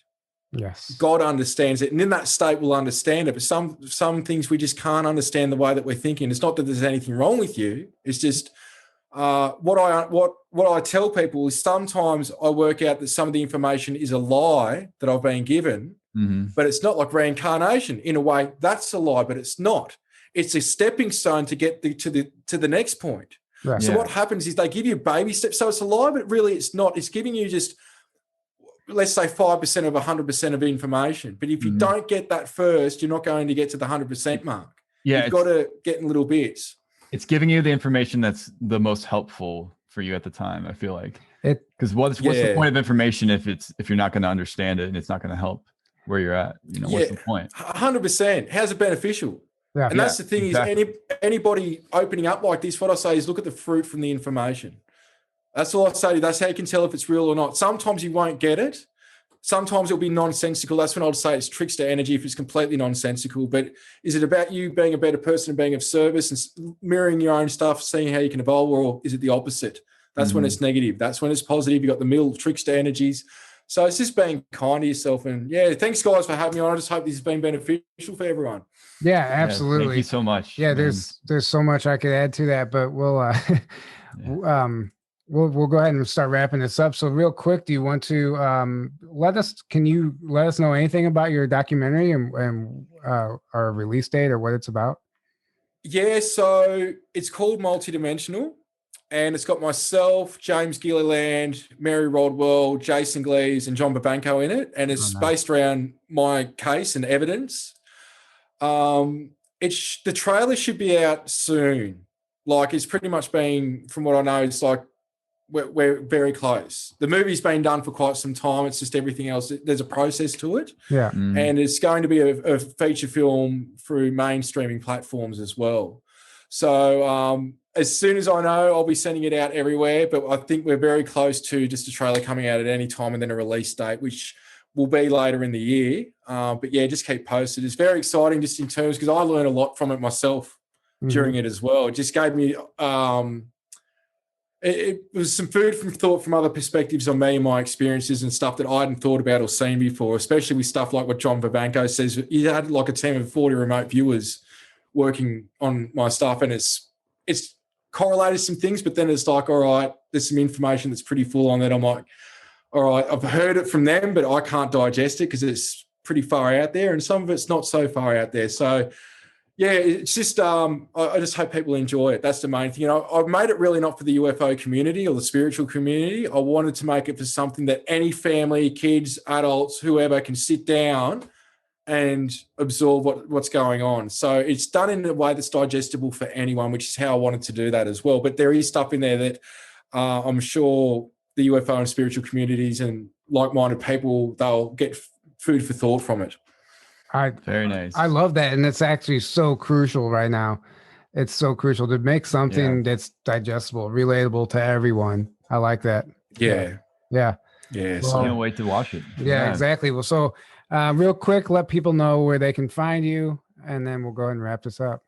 Yes. God understands it, and in that state we'll understand it. But some things we just can't understand the way that we're thinking. It's not that there's anything wrong with you. It's just what I tell people is sometimes I work out that some of the information is a lie that I've been given, but it's not like reincarnation. In a way, that's a lie, but it's not. It's a stepping stone to get to the next point. Right. So what happens is they give you baby steps. So it's a lie, but really it's not. It's giving you just, let's say 5% of 100% of information. But if you don't get that first, you're not going to get to the 100% mark. Yeah, You've got to get in little bits. It's giving you the information that's the most helpful for you at the time, I feel like. Because what's the point of information if you're not going to understand it and it's not going to help where you're at? What's the point? 100%. How's it beneficial? Yeah. And that's the thing exactly. is anybody opening up like this, what I say is look at the fruit from the information. That's all I say to you. That's how you can tell if it's real or not. Sometimes you won't get it. Sometimes it'll be nonsensical. That's when I would say it's trickster energy if it's completely nonsensical. But is it about you being a better person and being of service and mirroring your own stuff, seeing how you can evolve, or is it the opposite? That's when it's negative. That's when it's positive. You've got the middle trickster energies. So it's just being kind to yourself. And thanks guys for having me on. I just hope this has been beneficial for everyone. Yeah, absolutely. Thank you so much. Yeah, man. there's so much I could add to that, but we'll go ahead and start wrapping this up. So real quick, do you want to can you let us know anything about your documentary and our release date or what it's about? Yeah, so it's called Multidimensional, and it's got myself, James Gilliland, Mary Rodwell, Jason Gleaves, and John Vivanco in it, and it's based around my case and evidence. The trailer should be out soon. Like, it's pretty much been, from what I know, it's like we're very close. The movie's been done for quite some time. It's just everything else. There's a process to it. Yeah. And it's going to be a feature film through mainstreaming platforms as well. So as soon as I know, I'll be sending it out everywhere. But I think we're very close to just a trailer coming out at any time and then a release date, which will be later in the year. But yeah, just keep posted. It's very exciting just in terms, because I learned a lot from it myself during it as well. It just gave me... It was some food from thought from other perspectives on me and my experiences and stuff that I hadn't thought about or seen before, especially with stuff like what John Vivanco says. He had like a team of 40 remote viewers working on my stuff, and it's correlated some things, but then it's like, all right, there's some information that's pretty full on that. I'm like, all right, I've heard it from them, but I can't digest it because it's pretty far out there, and some of it's not so far out there. So yeah, it's just I just hope people enjoy it. That's the main thing. I've made it really not for the UFO community or the spiritual community. I wanted to make it for something that any family, kids, adults, whoever can sit down and absorb what's going on. So it's done in a way that's digestible for anyone, which is how I wanted to do that as well. But there is stuff in there that I'm sure the UFO and spiritual communities and like-minded people, they'll get food for thought from it. Very nice. I love that. And it's actually so crucial right now. It's so crucial to make something that's digestible, relatable to everyone. I like that. Yeah. Well, I can't wait to watch it. Yeah, exactly. Well, so real quick, let people know where they can find you, and then we'll go ahead and wrap this up.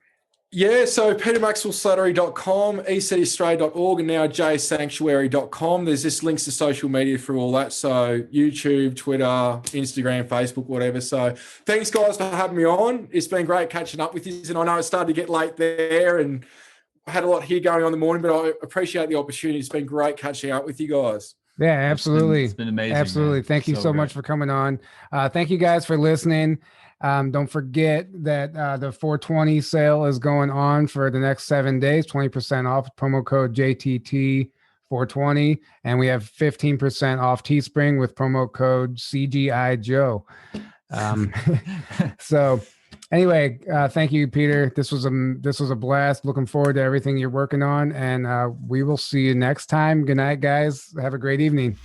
Yeah, so petermaxwellslattery.com, ecaustralia.org, and now jsanctuary.com. There's just links to social media for all that. So YouTube, Twitter, Instagram, Facebook, whatever. So thanks, guys, for having me on. It's been great catching up with you. And I know it started to get late there and I had a lot here going on in the morning, but I appreciate the opportunity. It's been great catching up with you guys. Yeah, absolutely. It's been amazing. Absolutely. Man. Thank you so much for coming on. Thank you guys for listening. Don't forget that the 420 sale is going on for the next 7 days, 20% off, promo code JTT420. And we have 15% off Teespring with promo code CGI Joe. So anyway, thank you, Peter. This was a blast. Looking forward to everything you're working on. And we will see you next time. Good night, guys. Have a great evening.